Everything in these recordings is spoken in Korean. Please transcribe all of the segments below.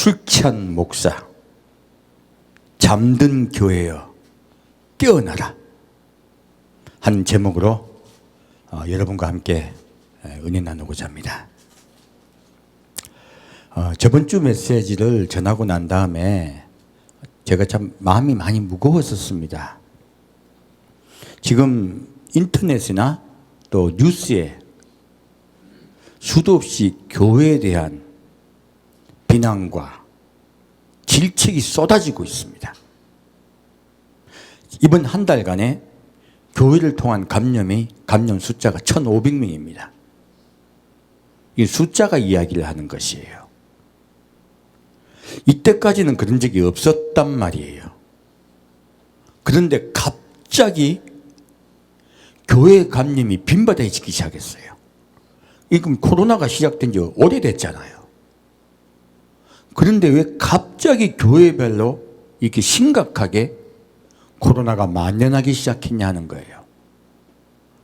술 취한 목사, 잠든 교회여 깨어나라 하는 제목으로 여러분과 함께 은혜 나누고자 합니다. 저번 주 메시지를 전하고 난 다음에 제가 참 마음이 많이 무거웠었습니다. 지금 인터넷이나 또 뉴스에 수도 없이 교회에 대한 비난과 질책이 쏟아지고 있습니다. 이번 한 달간에 교회를 통한 감염 숫자가 1,500명입니다. 이 숫자가 이야기를 하는 것이에요. 이때까지는 그런 적이 없었단 말이에요. 그런데 갑자기 교회 감염이 빈번해지기 시작했어요. 이건 코로나가 시작된 지 오래됐잖아요. 그런데 왜 갑자기 교회별로 이렇게 심각하게 코로나가 만연하기 시작했냐 하는 거예요.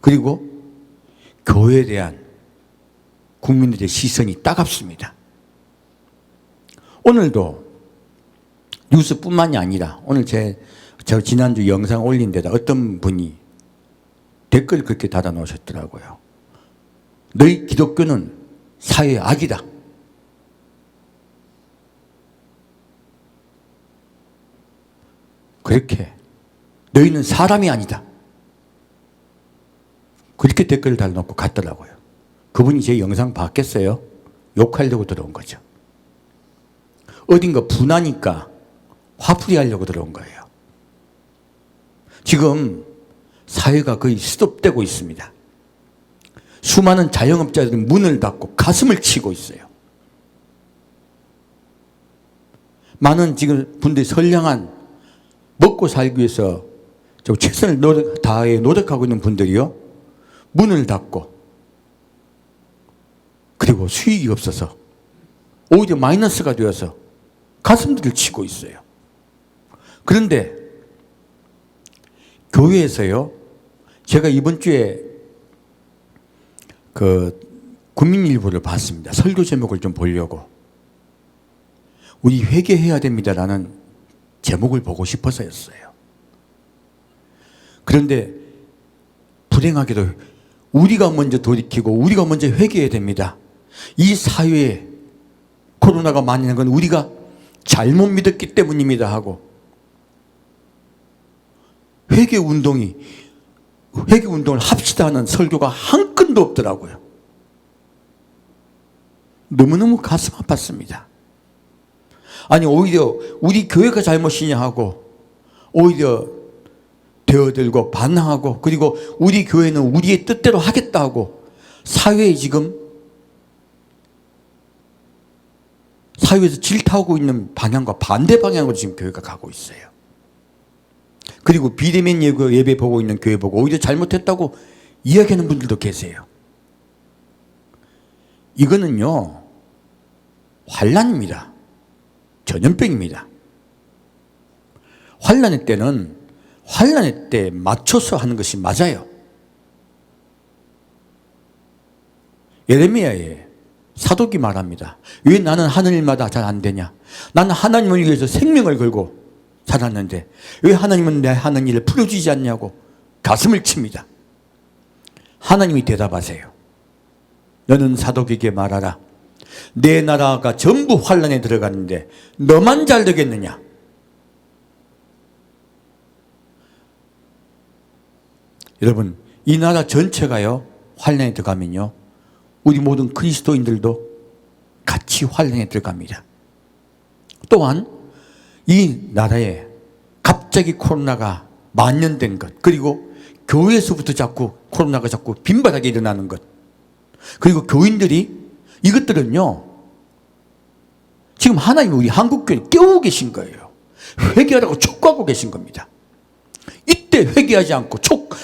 그리고 교회에 대한 국민들의 시선이 따갑습니다. 오늘도 뉴스뿐만이 아니라 오늘 저 지난주 영상 올린 데다 어떤 분이 댓글 그렇게 달아 놓으셨더라고요. 너희 기독교는 사회의 악이다. 그렇게 너희는 사람이 아니다. 그렇게 댓글을 달아놓고 갔더라고요. 그분이 제 영상 봤겠어요? 욕하려고 들어온 거죠. 어딘가 분하니까 화풀이 하려고 들어온 거예요. 지금 사회가 거의 스톱되고 있습니다. 수많은 자영업자들이 문을 닫고 가슴을 치고 있어요. 많은 지금 분들이 선량한 먹고 살기 위해서 최선을 다해 노력하고 있는 분들이요, 문을 닫고 그리고 수익이 없어서 오히려 마이너스가 되어서 가슴들을 치고 있어요. 그런데 교회에서요, 제가 이번 주에 국민일보를 봤습니다. 설교 제목을 좀 보려고. 우리 회개해야 됩니다라는 제목을 보고 싶어서였어요. 그런데 불행하게도 우리가 먼저 돌이키고 우리가 먼저 회개해야 됩니다. 이 사회에 코로나가 만연한 건 우리가 잘못 믿었기 때문입니다 하고 회개 운동을 합시다 하는 설교가 한 건도 없더라고요. 너무너무 가슴 아팠습니다. 아니 오히려 우리 교회가 잘못이냐 하고 오히려 되어들고 반항하고 그리고 우리 교회는 우리의 뜻대로 하겠다 하고 사회에서 질타하고 있는 방향과 반대 방향으로 지금 교회가 가고 있어요. 그리고 비대면 예배 보고 있는 교회 보고 오히려 잘못했다고 이야기하는 분들도 계세요. 이거는요, 환난입니다. 전염병입니다. 환난의 때 맞춰서 하는 것이 맞아요. 예레미야에 사독이 말합니다. 왜 나는 하는 일마다 잘 안 되냐? 나는 하나님을 위해서 생명을 걸고 살았는데 왜 하나님은 내 하는 일을 풀어주지 않냐고 가슴을 칩니다. 하나님이 대답하세요. 너는 사독에게 말하라. 내 나라가 전부 환난에 들어갔는데 너만 잘 되겠느냐? 여러분, 이 나라 전체가요 환난에 들어가면요 우리 모든 그리스도인들도 같이 환난에 들어갑니다. 또한 이 나라에 갑자기 코로나가 만연된 것, 그리고 교회에서부터 자꾸 코로나가 자꾸 빈번하게 일어나는 것, 그리고 교인들이 이것들은요 지금 하나님이 우리 한국교회 깨우고 계신 거예요. 회개하라고 촉구하고 계신 겁니다. 이때 회개하지 않고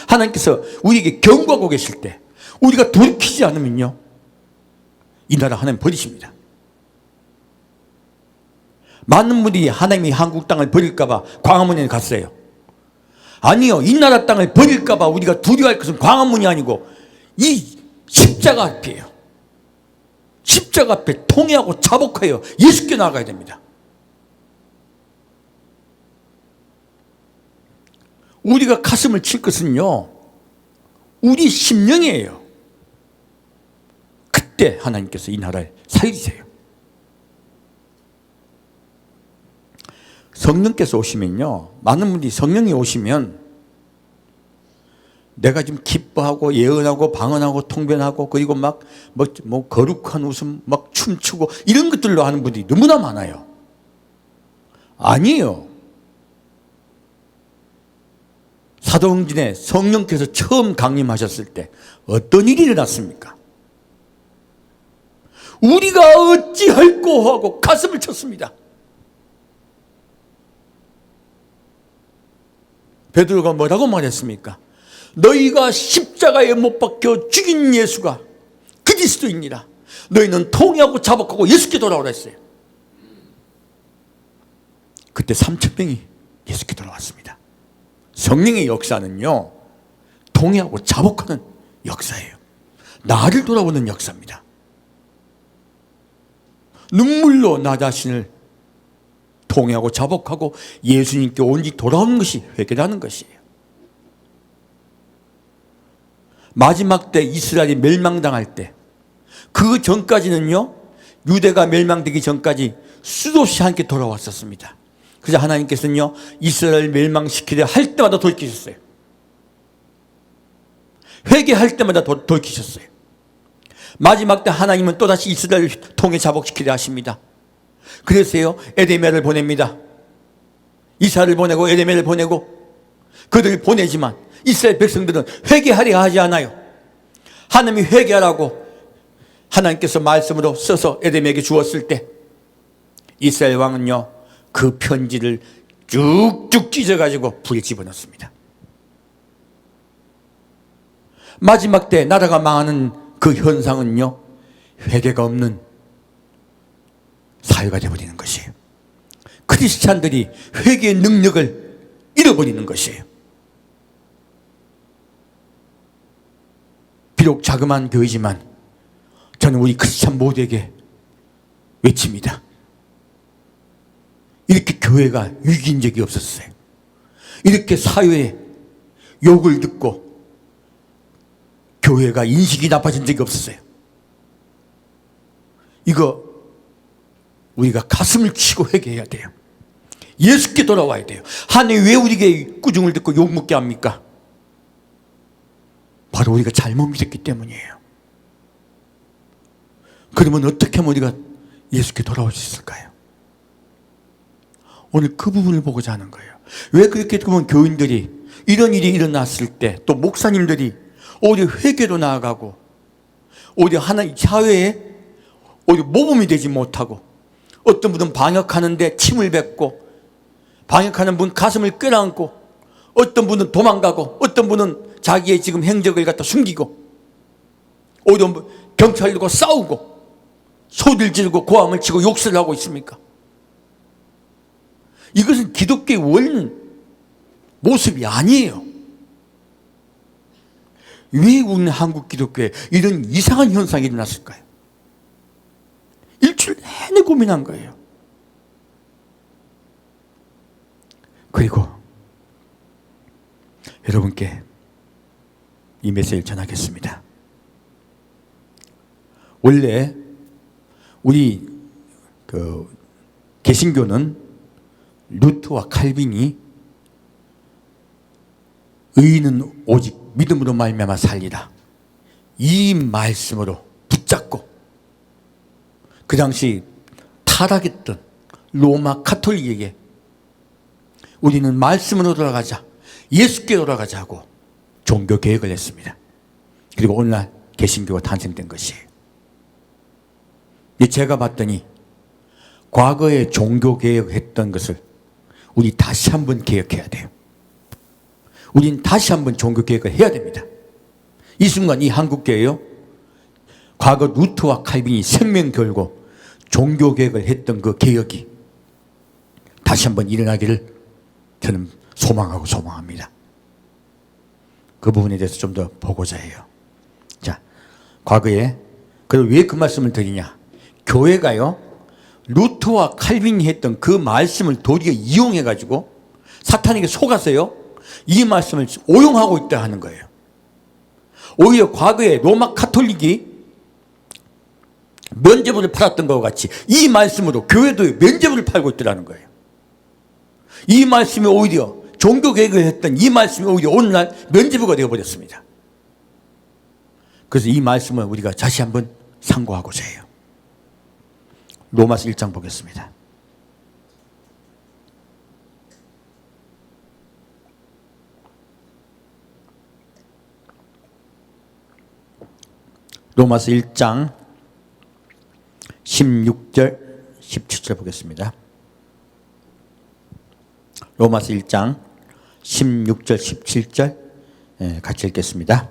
하나님께서 우리에게 경고하고 계실 때 우리가 돌이키지 않으면요 이 나라 하나님 버리십니다. 많은 분들이 하나님이 한국 땅을 버릴까 봐 광화문에 갔어요. 아니요, 이 나라 땅을 버릴까 봐 우리가 두려워할 것은 광화문이 아니고 이 십자가 앞이에요. 십자가 앞에 통회하고 자복하여 예수께 나가야 됩니다. 우리가 가슴을 칠 것은요, 우리 심령이에요. 그때 하나님께서 이 나라를 살리세요. 성령께서 오시면요, 많은 분들이 성령이 오시면 내가 지금 기뻐하고 예언하고 방언하고 통변하고 그리고 막 뭐 거룩한 웃음 막 춤추고 이런 것들로 하는 분들이 너무나 많아요. 아니에요. 사도행전에 성령께서 처음 강림하셨을 때 어떤 일이 일어났습니까? 우리가 어찌할꼬 하고 가슴을 쳤습니다. 베드로가 뭐라고 말했습니까? 너희가 십자가에 못 박혀 죽인 예수가 그리스도이니라. 너희는 통회하고 자복하고 예수께 돌아오라 했어요. 그때 3,000명이 예수께 돌아왔습니다. 성령의 역사는요, 통회하고 자복하는 역사예요. 나를 돌아보는 역사입니다. 눈물로 나 자신을 통회하고 자복하고 예수님께 온전히 돌아오는 것이 회개라는 것이에요. 마지막 때 이스라엘이 멸망당할 때, 그 전까지는요, 유대가 멸망되기 전까지 수도시 함께 돌아왔었습니다. 그래서 하나님께서는요, 이스라엘 멸망시키려 할 때마다 돌이키셨어요. 회개할 때마다 돌이키셨어요. 마지막 때 하나님은 또다시 이스라엘을 통해 자복시키려 하십니다. 그래서요, 에데메를 보냅니다. 이사를 보내고 에데메를 보내고 그들을 보내지만 이스라엘 백성들은 회개하려 하지 않아요. 하나님이 회개하라고 하나님께서 말씀으로 써서 에데메에게 주었을 때 이스라엘 왕은요, 그 편지를 쭉쭉 찢어가지고 불에 집어넣습니다. 마지막 때 나라가 망하는 그 현상은요, 회개가 없는 사회가 되어버리는 것이에요. 크리스찬들이 회개의 능력을 잃어버리는 것이에요. 비록 자그마한 교회지만 저는 우리 크리스찬 모두에게 외칩니다. 이렇게 교회가 위기인 적이 없었어요. 이렇게 사회에 욕을 듣고 교회가 인식이 나빠진 적이 없었어요. 이거 우리가 가슴을 치고 회개해야 돼요. 예수께 돌아와야 돼요. 하나님 왜 우리에게 꾸중을 듣고 욕먹게 합니까? 바로 우리가 잘못 믿었기 때문이에요. 그러면 어떻게 하면 우리가 예수께 돌아올 수 있을까요? 오늘 그 부분을 보고자 하는 거예요. 왜 그렇게 보면 교인들이 이런 일이 일어났을 때 또 목사님들이 오히려 회개로 나아가고 오히려 하나님 사회에 오히려 모범이 되지 못하고 어떤 분은 방역하는데 침을 뱉고 방역하는 분 가슴을 껴안고 어떤 분은 도망가고 어떤 분은 자기의 지금 행적을 갖다 숨기고 오히려 경찰들과 싸우고 소리를 지르고 고함을 치고 욕설을 하고 있습니까? 이것은 기독교의 원 모습이 아니에요. 왜 우리는 한국 기독교에 이런 이상한 현상이 일어났을까요? 일주일 내내 고민한 거예요. 그리고 여러분께 이 메시지를 전하겠습니다. 원래 우리 개신교는 루트와 칼빈이 의인은 오직 믿음으로 말미암아 살리라, 이 말씀으로 붙잡고 그 당시 타락했던 로마 가톨릭에게 우리는 말씀으로 돌아가자, 예수께 돌아가자 하고 종교 개혁을 했습니다. 그리고 오늘날 개신교가 탄생된 것이에요. 제가 봤더니 과거에 종교 개혁했던 것을 우리 다시 한번 개혁해야 돼요. 우린 다시 한번 종교 개혁을 해야 됩니다. 이 순간 이 한국교회요, 과거 루트와 칼빈이 생명 걸고 종교 개혁을 했던 그 개혁이 다시 한번 일어나기를 저는 소망하고 소망합니다. 그 부분에 대해서 좀 더 보고자 해요. 자, 과거에 그리고 왜 그 말씀을 드리냐? 교회가요, 루트와 칼빈이 했던 그 말씀을 도리어 이용해 가지고 사탄에게 속아서요, 이 말씀을 오용하고 있다 하는 거예요. 오히려 과거에 로마 카톨릭이 면죄부를 팔았던 것과 같이 이 말씀으로 교회도 면죄부를 팔고 있더라는 거예요. 이 말씀이 오히려 종교개혁을 했던 이 말씀이 오히려 오늘날 면죄부가 되어버렸습니다. 그래서 이 말씀을 우리가 다시 한번 상고하고자 해요. 로마서 1장 보겠습니다. 로마서 1장 16절 17절 보겠습니다. 로마서 1장 16절 17절 같이 읽겠습니다.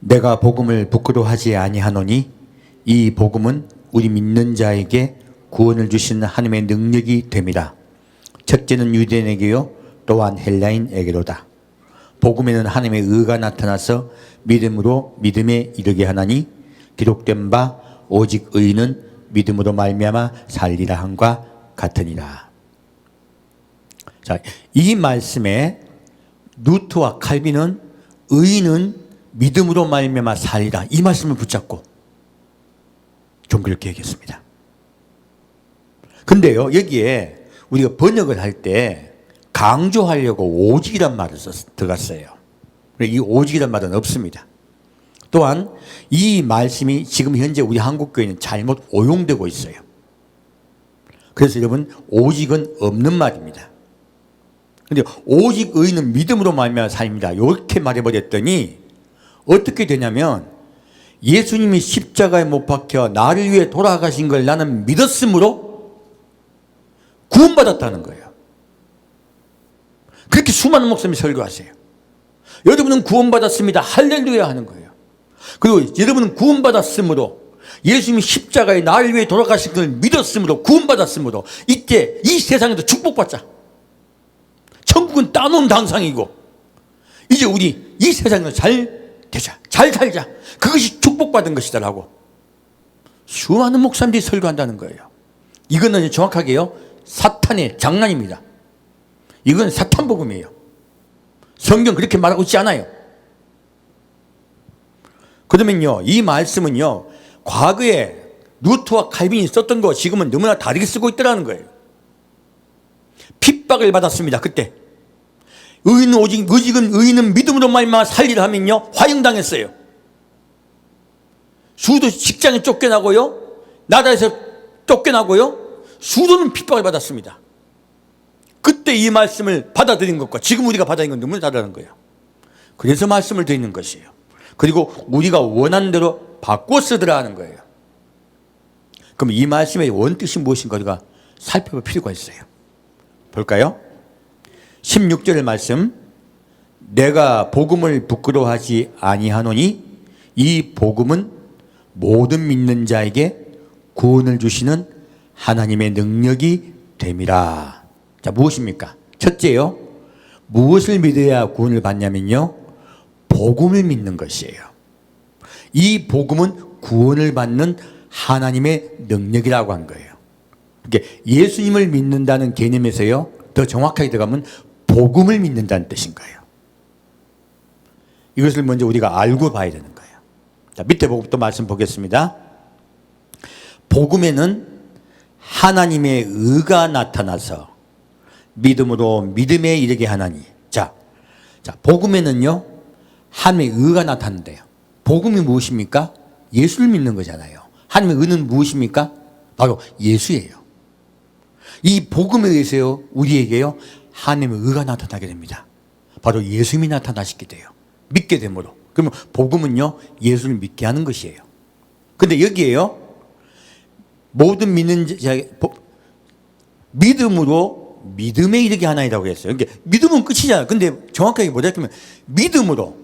내가 복음을 부끄러워하지 아니하노니 이 복음은 우리 믿는 자에게 구원을 주시는 하나님의 능력이 됩니다. 첫째는 유대인에게요 또한 헬라인에게로다. 복음에는 하나님의 의가 나타나서 믿음으로 믿음에 이르게 하나니 기록된 바 오직 의인은 믿음으로 말미암아 살리라 함과 같으니라. 자, 이 말씀에 루트와 칼빈은 의인은 믿음으로 말미암아 살리라 이 말씀을 붙잡고 종교를 개혁했습니다. 근데요 여기에 우리가 번역을 할 때 강조하려고 오직이란 말을 들어갔어요. 이 오직이란 말은 없습니다. 또한 이 말씀이 지금 현재 우리 한국교회는 잘못 오용되고 있어요. 그래서 여러분 오직은 없는 말입니다. 그런데 오직 의인은 믿음으로 말미암아 살립니다 이렇게 말해버렸더니 어떻게 되냐면 예수님이 십자가에 못 박혀 나를 위해 돌아가신 걸 나는 믿었으므로 구원받았다는 거예요. 그렇게 수많은 목사님이 설교하세요. 여러분은 구원받았습니다 할렐루야 하는 거예요. 그리고 여러분은 구원받았으므로 예수님이 십자가에 나를 위해 돌아가신 걸 믿었으므로 구원받았으므로 이때 이 세상에도 축복받자. 천국은 따놓은 당상이고 이제 우리 이 세상에서 잘 되자 잘 살자 그것이 축복받은 것이다라고 수많은 목사님들이 설교한다는 거예요. 이거는 정확하게요 사탄의 장난입니다. 이건 사탄 복음이에요. 성경 그렇게 말하고 있지 않아요. 그러면요 이 말씀은요 과거에 루트와 칼빈이 썼던 거 지금은 너무나 다르게 쓰고 있더라는 거예요. 핍박을 받았습니다. 그때 의인은 의인은 믿음으로 말미암아 살리라 하면요 화형당했어요. 수도 직장에 쫓겨나고요 나라에서 쫓겨나고요 수도는 핍박을 받았습니다. 그때 이 말씀을 받아들인 것과 지금 우리가 받아들인 건 너무 다르다는 거예요. 그래서 말씀을 드리는 것이에요. 그리고 우리가 원하는 대로 바꿔 쓰더라 하는 거예요. 그럼 이 말씀의 원뜻이 무엇인가 우리가 살펴볼 필요가 있어요. 볼까요? 16절 말씀 내가 복음을 부끄러워하지 아니하노니 이 복음은 모든 믿는 자에게 구원을 주시는 하나님의 능력이 됨이라. 자, 무엇입니까? 첫째요 무엇을 믿어야 구원을 받냐면요 복음을 믿는 것이에요. 이 복음은 구원을 받는 하나님의 능력이라고 한 거예요. 그러니까 예수님을 믿는다는 개념에서요 더 정확하게 들어가면 복음을 믿는다는 뜻인 거예요. 이것을 먼저 우리가 알고 봐야 되는 거예요. 자, 밑에 또 말씀 보겠습니다. 복음에는 하나님의 의가 나타나서 믿음으로 믿음에 이르게 하나니. 자, 복음에는요 하나님의 의가 나타난대요. 복음이 무엇입니까? 예수를 믿는 거잖아요. 하나님의 의는 무엇입니까? 바로 예수예요. 이 복음에 의해서요 우리에게요 하나님의 의가 나타나게 됩니다. 바로 예수님이 나타나시게 돼요. 믿게 되므로. 그러면 복음은요 예수를 믿게 하는 것이에요. 근데 여기에요 모든 믿는 자 믿음으로 믿음에 이르게 하나이라고 했어요. 그러니까 믿음은 끝이잖아요. 근데 정확하게 뭐라 했냐면 믿음으로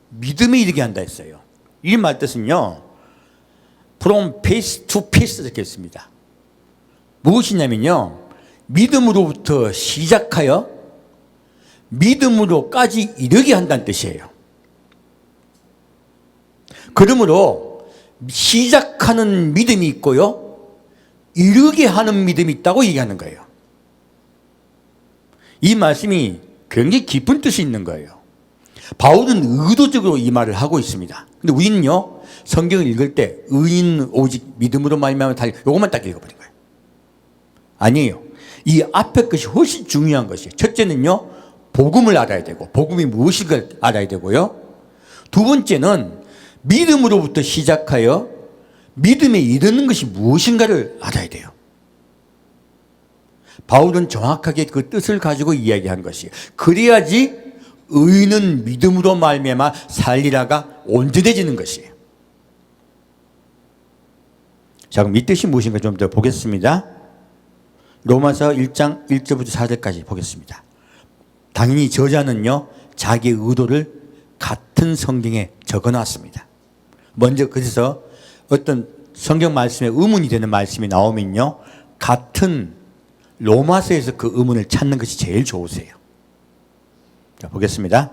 믿음에 이르게 한다 했어요. 이 말 뜻은요 from faith to faith 이렇게 했습니다. 무엇이냐면요 믿음으로부터 시작하여 믿음으로까지 이르게 한다는 뜻이에요. 그러므로 시작하는 믿음이 있고요 이르게 하는 믿음이 있다고 얘기하는 거예요. 이 말씀이 굉장히 깊은 뜻이 있는 거예요. 바울은 의도적으로 이 말을 하고 있습니다. 근데 우리는요, 성경을 읽을 때 의인 오직 믿음으로 말미암아 다 요것만 딱 읽어버린 거예요. 아니에요. 이 앞에 것이 훨씬 중요한 것이에요. 첫째는요, 복음을 알아야 되고, 복음이 무엇인가를 알아야 되고요. 두 번째는 믿음으로부터 시작하여 믿음에 이르는 것이 무엇인가를 알아야 돼요. 바울은 정확하게 그 뜻을 가지고 이야기한 것이에요. 그래야지 의인은 믿음으로 말미암아 살리라가 온전해지는 것이에요. 자, 그럼 이 뜻이 무엇인가 좀 더 보겠습니다. 로마서 1장 1절부터 4절까지 보겠습니다. 당연히 저자는요, 자기의 의도를 같은 성경에 적어놨습니다. 먼저 그래서 어떤 성경 말씀에 의문이 되는 말씀이 나오면요, 같은 로마서에서 그 의문을 찾는 것이 제일 좋으세요. 자, 보겠습니다.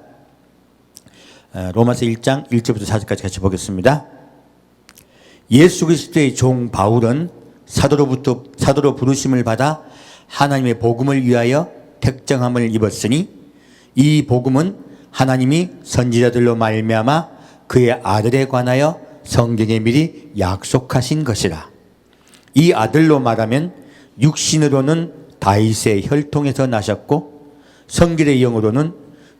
로마서 1장 1절부터 4절까지 같이 보겠습니다. 예수 그리스도의 종 바울은 사도로 부르심을 받아 하나님의 복음을 위하여 택정함을 입었으니 이 복음은 하나님이 선지자들로 말미암아 그의 아들에 관하여 성경에 미리 약속하신 것이라. 이 아들로 말하면 육신으로는 다윗의 혈통에서 나셨고 성결의 영으로는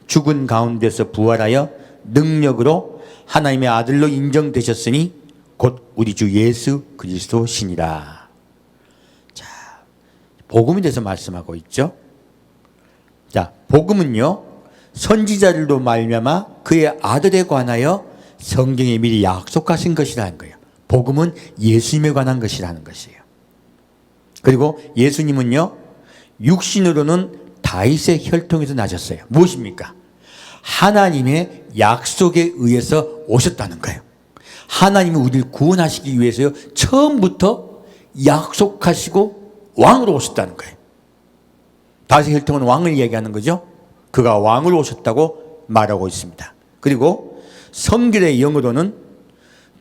죽은 가운데서 부활하여 능력으로 하나님의 아들로 인정되셨으니 곧 우리 주 예수 그리스도시니라. 자, 복음에 대해서 말씀하고 있죠. 자, 복음은요, 선지자들로 말미암아 그의 아들에 관하여 성경에 미리 약속하신 것이라는 거예요. 복음은 예수님에 관한 것이라는 것이에요. 그리고 예수님은요, 육신으로는 다윗의 혈통에서 나셨어요. 무엇입니까? 하나님의 약속에 의해서 오셨다는 거예요. 하나님이 우리를 구원하시기 위해서요, 처음부터 약속하시고 왕으로 오셨다는 거예요. 다윗의 혈통은 왕을 얘기하는 거죠. 그가 왕으로 오셨다고 말하고 있습니다. 그리고 성결의 영으로는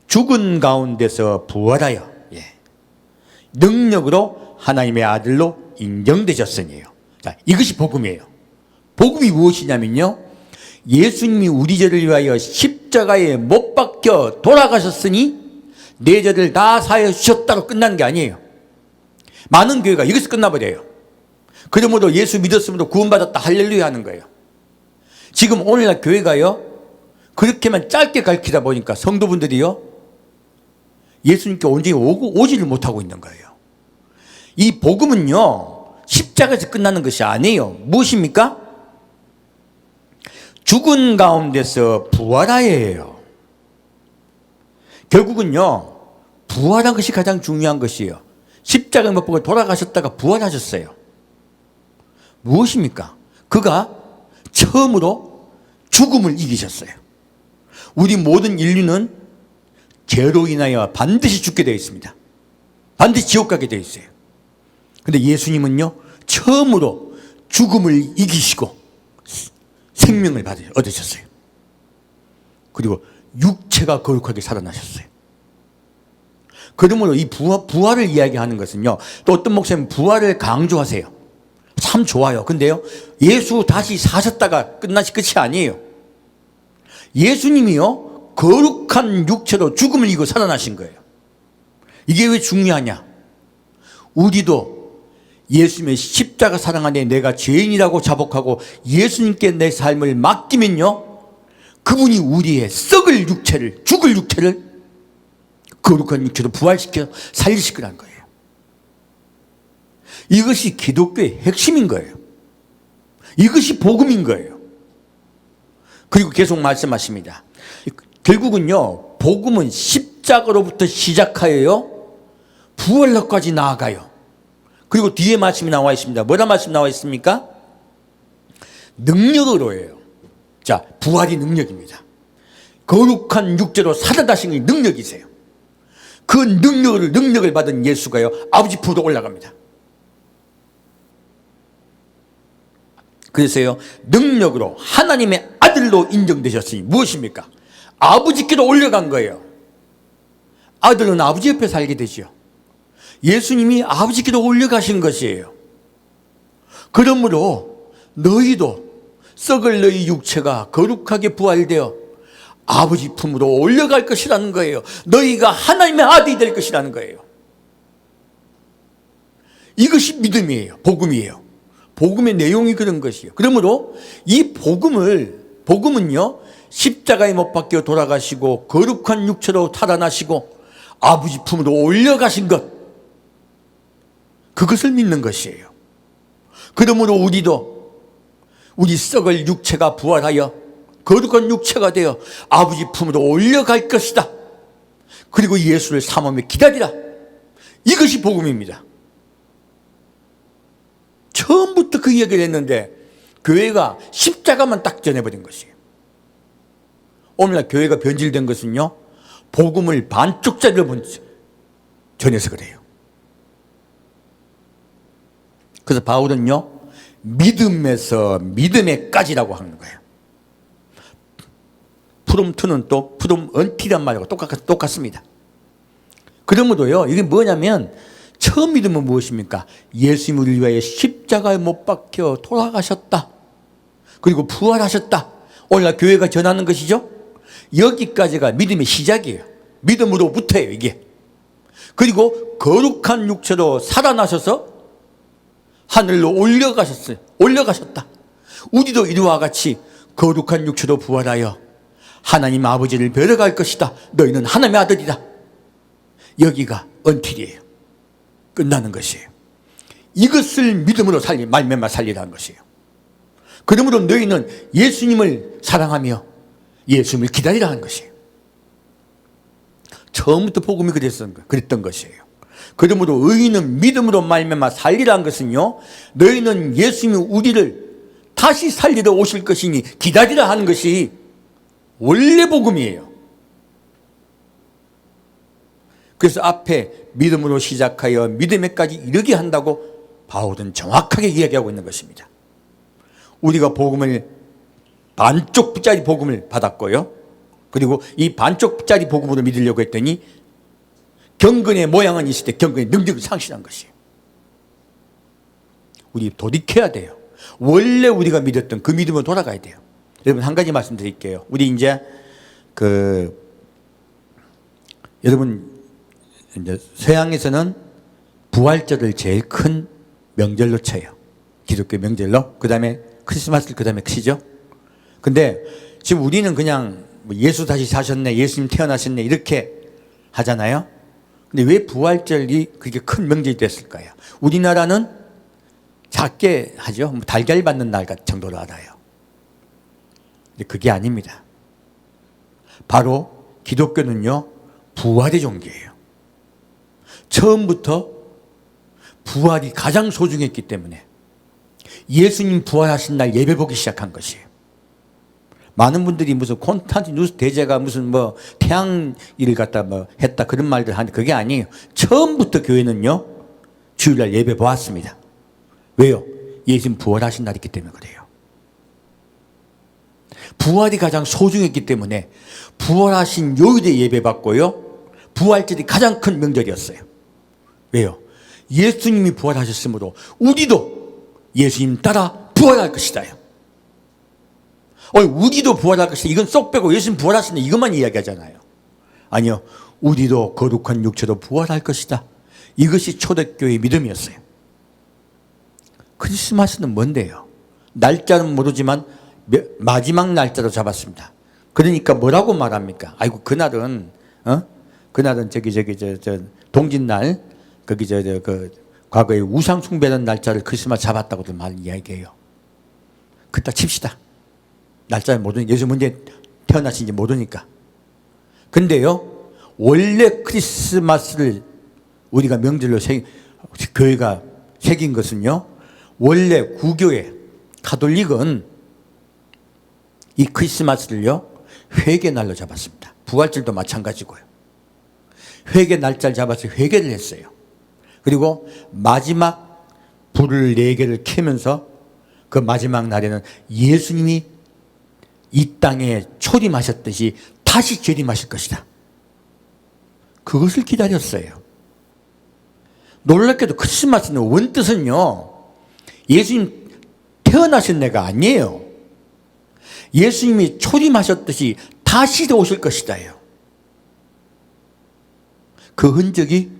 죽은 가운데서 부활하여 능력으로 하나님의 아들로 인정되셨으니요. 자, 이것이 복음이에요. 복음이 무엇이냐면요, 예수님이 우리 죄를 위하여 십자가에 못 박혀 돌아가셨으니 내 죄를 다 사하여 주셨다고 끝나는 게 아니에요. 많은 교회가 이것이 끝나버려요. 그러므로 예수 믿었으므로 구원받았다 할렐루야 하는 거예요. 지금 오늘날 교회가요, 그렇게만 짧게 가르치다 보니까 성도분들이요, 예수님께 온전히 오지를 못하고 있는 거예요. 이 복음은요, 십자가에서 끝나는 것이 아니에요. 무엇입니까? 죽은 가운데서 부활하여예요. 결국은요, 부활한 것이 가장 중요한 것이에요. 십자가에 못 박혀 돌아가셨다가 부활하셨어요. 무엇입니까? 그가 처음으로 죽음을 이기셨어요. 우리 모든 인류는 죄로 인하여 반드시 죽게 되어 있습니다. 반드시 지옥 가게 되어 있어요. 근데 예수님은요, 처음으로 죽음을 이기시고 생명을 얻으셨어요. 그리고 육체가 거룩하게 살아나셨어요. 그러므로 이 부활을 이야기하는 것은요, 또 어떤 목사님은 부활을 강조하세요. 참 좋아요. 근데요, 예수 다시 사셨다가 끝이 아니에요. 예수님이요, 거룩한 육체로 죽음을 이기고 살아나신 거예요. 이게 왜 중요하냐? 우리도 예수님의 십자가 사랑 안에 내가 죄인이라고 자복하고 예수님께 내 삶을 맡기면요, 그분이 우리의 썩을 육체를, 죽을 육체를 거룩한 육체로 부활시켜 살리실 거라는 거예요. 이것이 기독교의 핵심인 거예요. 이것이 복음인 거예요. 그리고 계속 말씀하십니다. 결국은요, 복음은 십자가로부터 시작하여요, 부활로까지 나아가요. 그리고 뒤에 말씀이 나와 있습니다. 뭐라 말씀 나와 있습니까? 능력으로예요. 자, 부활이 능력입니다. 거룩한 육체로 살아나신 게 능력이세요. 그 능력을 받은 예수가요, 아버지 품으로 올라갑니다. 그래서요, 능력으로 하나님의 아들로 인정되셨으니 무엇입니까? 아버지께로 올라간 거예요. 아들은 아버지 옆에 살게 되죠. 예수님이 아버지께로 올라가신 것이에요. 그러므로 너희도 썩을 너희 육체가 거룩하게 부활되어 아버지 품으로 올려갈 것이라는 거예요. 너희가 하나님의 아들이 될 것이라는 거예요. 이것이 믿음이에요. 복음이에요. 복음의 내용이 그런 것이에요. 그러므로 이 복음은요, 십자가에 못 박혀 돌아가시고 거룩한 육체로 살아나시고 아버지 품으로 올려가신 것, 그것을 믿는 것이에요. 그러므로 우리도 우리 썩을 육체가 부활하여 거룩한 육체가 되어 아버지 품으로 올려갈 것이다. 그리고 예수를 삼으며 기다리라. 이것이 복음입니다. 처음부터 그 이야기를 했는데 교회가 십자가만 딱 전해버린 것이에요. 오늘날 교회가 변질된 것은요, 복음을 반쪽짜리로 전해서 그래요. 그래서 바울은요, 믿음에서 믿음에까지라고 하는 거예요. 프롬투는 또 프롬 언티란 말하고 똑같습니다. 그러므로요, 이게 뭐냐면 처음 믿음은 무엇입니까? 예수님을 우리 위하여 십자가에 못 박혀 돌아가셨다. 그리고 부활하셨다. 오늘날 교회가 전하는 것이죠. 여기까지가 믿음의 시작이에요. 믿음으로부터예요, 이게. 그리고 거룩한 육체로 살아나셔서 하늘로 올려가셨다. 우리도 이와 같이 거룩한 육체로 부활하여 하나님 아버지를 뵈러갈 것이다. 너희는 하나님의 아들이다. 여기가 언틸이에요. 끝나는 것이에요. 이것을 믿음으로 말미암아 살리라는 것이에요. 그러므로 너희는 예수님을 사랑하며 예수님을 기다리라 하는 것이에요. 처음부터 복음이 그랬던 것이에요. 그러므로 의인은 믿음으로 말미암아 살리라는 것은요, 너희는 예수님이 우리를 다시 살리러 오실 것이니 기다리라 하는 것이 원래 복음이에요. 그래서 앞에 믿음으로 시작하여 믿음에까지 이르게 한다고 바울은 정확하게 이야기하고 있는 것입니다. 우리가 반쪽짜리 복음을 받았고요. 그리고 이 반쪽짜리 복음으로 믿으려고 했더니 경건의 모양은 있을 때 경건의 능력을 상실한 것이에요. 우리 돌이켜야 돼요. 원래 우리가 믿었던 그 믿음으로 돌아가야 돼요. 여러분, 한 가지 말씀드릴게요. 우리 이제 여러분 이제 서양에서는 부활절을 제일 큰 명절로 쳐요. 기독교 명절로. 그 다음에 크리스마스를 그 다음에 치죠. 근데 지금 우리는 그냥 예수 다시 사셨네, 예수님 태어나셨네 이렇게 하잖아요. 근데 왜 부활절이 그렇게 큰 명절이 됐을까요? 우리나라는 작게 하죠. 달걀 받는 날 정도로 알아요. 근데 그게 아닙니다. 바로 기독교는요, 부활의 종교예요. 처음부터 부활이 가장 소중했기 때문에 예수님 부활하신 날 예배 보기 시작한 것이에요. 많은 분들이 무슨 콘스탄티누스 대제가 무슨 태양일을 갖다 했다 그런 말들 하는데 그게 아니에요. 처음부터 교회는요, 주일날 예배 보았습니다. 왜요? 예수님 부활하신 날이기 때문에 그래요. 부활이 가장 소중했기 때문에 부활하신 요일에 예배 받고요, 부활절이 가장 큰 명절이었어요. 왜요? 예수님이 부활하셨으므로 우리도 예수님 따라 부활할 것이다요. 우리도 부활할 것이다. 이건 쏙 빼고 예수님 부활하신다 이것만 이야기하잖아요. 아니요. 우리도 거룩한 육체로 부활할 것이다. 이것이 초대교회의 믿음이었어요. 크리스마스는 뭔데요? 날짜는 모르지만 마지막 날짜로 잡았습니다. 그러니까 뭐라고 말합니까? 아이고, 그날은 동짓날, 과거에 우상 숭배하는 날짜를 크리스마스 잡았다고도 이야기해요. 그따 칩시다. 날짜를 모르니까, 예수 언제 태어나신지 모르니까. 근데요, 원래 크리스마스를 우리가 명절로 교회가 새긴 것은요, 원래 구교회, 가톨릭은 이 크리스마스를요, 회개 날로 잡았습니다. 부활절도 마찬가지고요. 회개 날짜를 잡아서 회개를 했어요. 그리고 마지막 불을 4개를 켜면서 그 마지막 날에는 예수님이 이 땅에 초림하셨듯이 다시 재림하실 것이다. 그것을 기다렸어요. 놀랍게도 크리스마스는 원뜻은요, 예수님 태어나신 애가 아니에요. 예수님이 초림하셨듯이 다시 오실 것이다요. 그 흔적이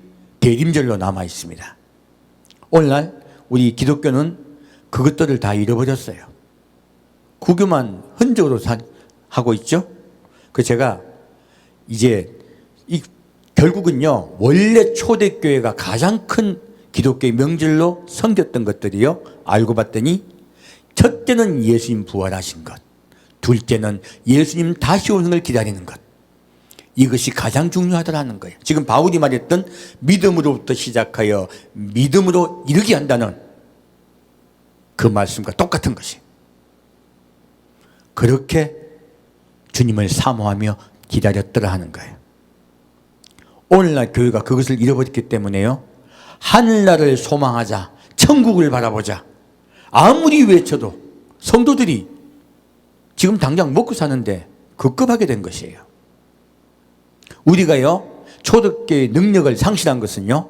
대림절로 남아 있습니다. 오늘날 우리 기독교는 그것들을 다 잃어버렸어요. 구교만 흔적으로 하고 있죠. 그 제가 이제 결국은요, 원래 초대교회가 가장 큰 기독교의 명절로 섬겼던 것들이요, 알고 봤더니 첫째는 예수님 부활하신 것, 둘째는 예수님 다시 오는 걸 기다리는 것, 이것이 가장 중요하더라는 거예요. 지금 바울이 말했던 믿음으로부터 시작하여 믿음으로 이르게 한다는 그 말씀과 똑같은 것이, 그렇게 주님을 사모하며 기다렸더라 하는 거예요. 오늘날 교회가 그것을 잃어버렸기 때문에요, 하늘나라를 소망하자, 천국을 바라보자, 아무리 외쳐도 성도들이 지금 당장 먹고 사는데 급급하게 된 것이에요. 우리가요, 초대교회의 능력을 상실한 것은요,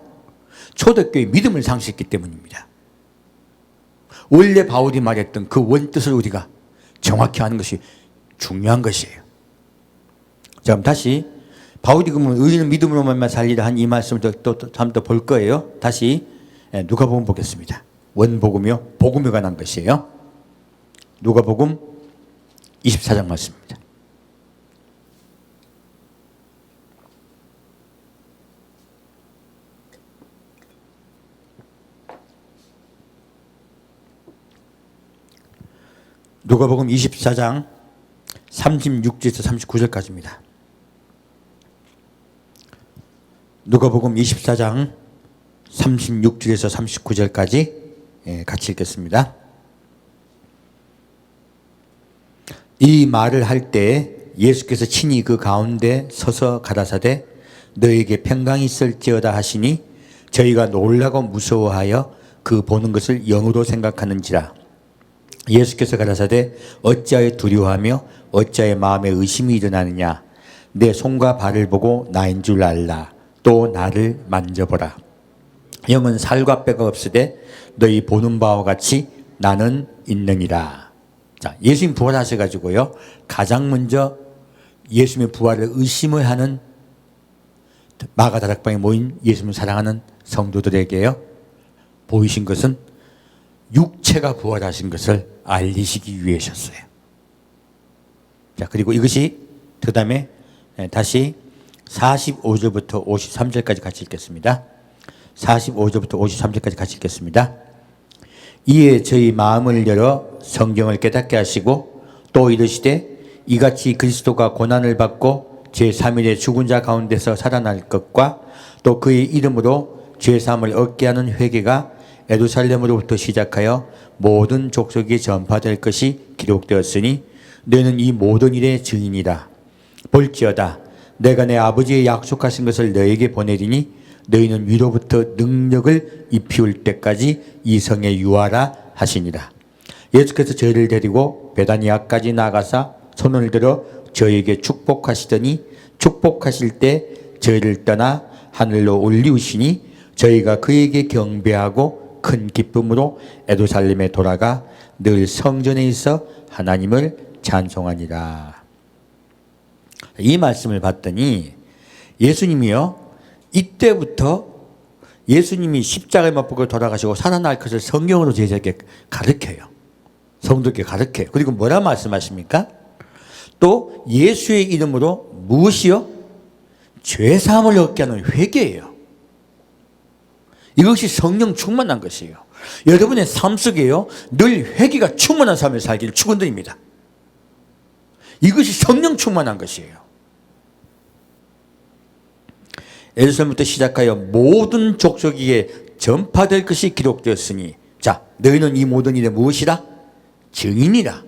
초대교회의 믿음을 상실했기 때문입니다. 원래 바울이 말했던 그 원뜻을 우리가 정확히 하는 것이 중요한 것이에요. 자, 그럼 다시 바울이 그러면 의인은 믿음으로만 살리라 한 이 말씀을 또 한 번 더 볼 거예요. 다시 누가복음 보겠습니다. 원복음이요, 복음에 관한 것이에요. 누가복음 24장 말씀입니다. 누가복음 24장 36절에서 39절까지입니다. 누가복음 24장 36절에서 39절까지 같이 읽겠습니다. 이 말을 할 때 예수께서 친히 그 가운데 서서 가라사대 너에게 평강이 있을지어다 하시니 저희가 놀라고 무서워하여 그 보는 것을 영으로 생각하는지라. 예수께서 가라사대 어찌하여 두려워하며 어찌하여 마음에 의심이 일어나느냐. 내 손과 발을 보고 나인 줄 알라. 또 나를 만져보라. 영은 살과 뼈가 없으되 너희 보는 바와 같이 나는 있느니라. 자, 예수님 부활하셔가지고요, 가장 먼저 예수님의 부활을 의심을 하는 마가다락방에 모인 예수님을 사랑하는 성도들에게요, 보이신 것은 육체가 부활하신 것을 알리시기 위해셨어요. 자, 그리고 이것이 그 다음에 다시 45절부터 53절까지 같이 읽겠습니다. 45절부터 53절까지 같이 읽겠습니다. 이에 저희 마음을 열어 성경을 깨닫게 하시고 또 이르시되 이같이 그리스도가 고난을 받고 제3일에 죽은 자 가운데서 살아날 것과 또 그의 이름으로 죄사함을 얻게 하는 회개가 예루살렘으로부터 시작하여 모든 족속에 전파될 것이 기록되었으니 너희는 이 모든 일의 증인이라. 볼지어다 내가 내 아버지의 약속하신 것을 너에게 보내리니 너희는 위로부터 능력을 입히울 때까지 이 성에 유하라 하시니라. 예수께서 저희를 데리고 베다니아까지 나가사 손을 들어 저희에게 축복하시더니 축복하실 때 저희를 떠나 하늘로 올리우시니 저희가 그에게 경배하고 큰 기쁨으로 예루살렘에 돌아가 늘 성전에 있어 하나님을 찬송하니라. 이 말씀을 봤더니 예수님이요, 이때부터 예수님이 십자가에 못 박혀 돌아가시고 살아날 것을 성경으로 제자에게 가르쳐요. 성도에게 가르쳐요. 그리고 뭐라 말씀하십니까? 또 예수의 이름으로 무엇이요? 죄사함을 얻게 하는 회개예요. 이것이 성령 충만한 것이에요. 여러분의 삶 속에요, 늘 회개가 충만한 삶을 살기를 축원드립니다. 이것이 성령 충만한 것이에요. 예루살렘부터 시작하여 모든 족속에게 전파될 것이 기록되었으니 자, 너희는 이 모든 일에 무엇이라? 증인이라.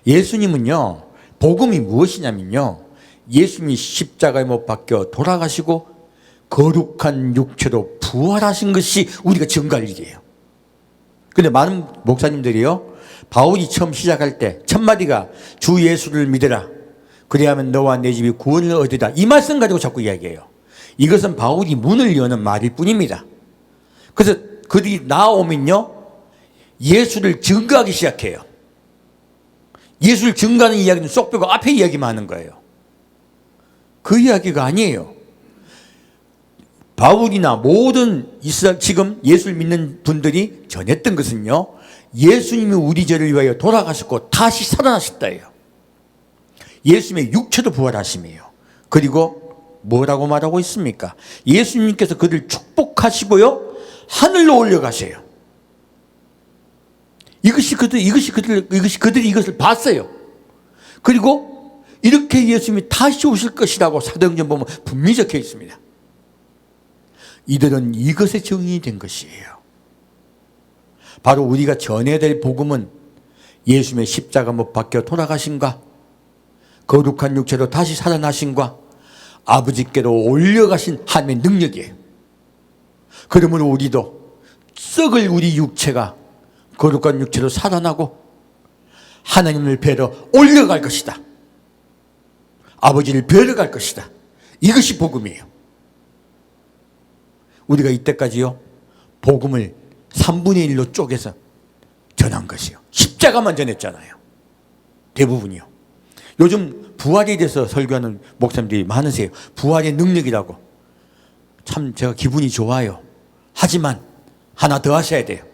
예수님은요, 복음이 무엇이냐면요, 예수님이 십자가에 못 박혀 돌아가시고 거룩한 육체로 부활하신 것이 우리가 증거할 일이에요. 그런데 많은 목사님들이요, 바울이 처음 시작할 때 첫 마디가 주 예수를 믿으라. 그리하면 너와 내 집이 구원을 얻으리라. 이 말씀 가지고 자꾸 이야기해요. 이것은 바울이 문을 여는 말일 뿐입니다. 그래서 그들이 나오면요, 예수를 증거하기 시작해요. 예수를 증거하는 이야기는 쏙 빼고 앞에 이야기만 하는 거예요. 그 이야기가 아니에요. 바울이나 모든 이스라엘 지금 예수를 믿는 분들이 전했던 것은요, 예수님이 우리 죄를 위하여 돌아가셨고 다시 살아나셨다예요. 예수님의 육체도 부활하심이에요. 그리고 뭐라고 말하고 있습니까? 예수님께서 그들 축복하시고요, 하늘로 올려가세요. 그들이 이것을 봤어요. 그리고 이렇게 예수님이 다시 오실 것이라고 사도행전 보면 분명히 적혀 있습니다. 이들은 이것에 증인이 된 것이에요. 바로 우리가 전해야 될 복음은 예수님의 십자가 못 박혀 돌아가신과 거룩한 육체로 다시 살아나신과 아버지께로 올려가신 하나님의 능력이에요. 그러므로 우리도 썩을 우리 육체가 거룩한 육체로 살아나고 하나님을 뵈러 올려갈 것이다. 아버지를 뵈러 갈 것이다. 이것이 복음이에요. 우리가 이때까지요, 복음을 3분의 1로 쪼개서 전한 것이요. 십자가만 전했잖아요. 대부분이요. 요즘 부활에 대해서 설교하는 목사님들이 많으세요. 부활의 능력이라고. 참 제가 기분이 좋아요. 하지만 하나 더 하셔야 돼요.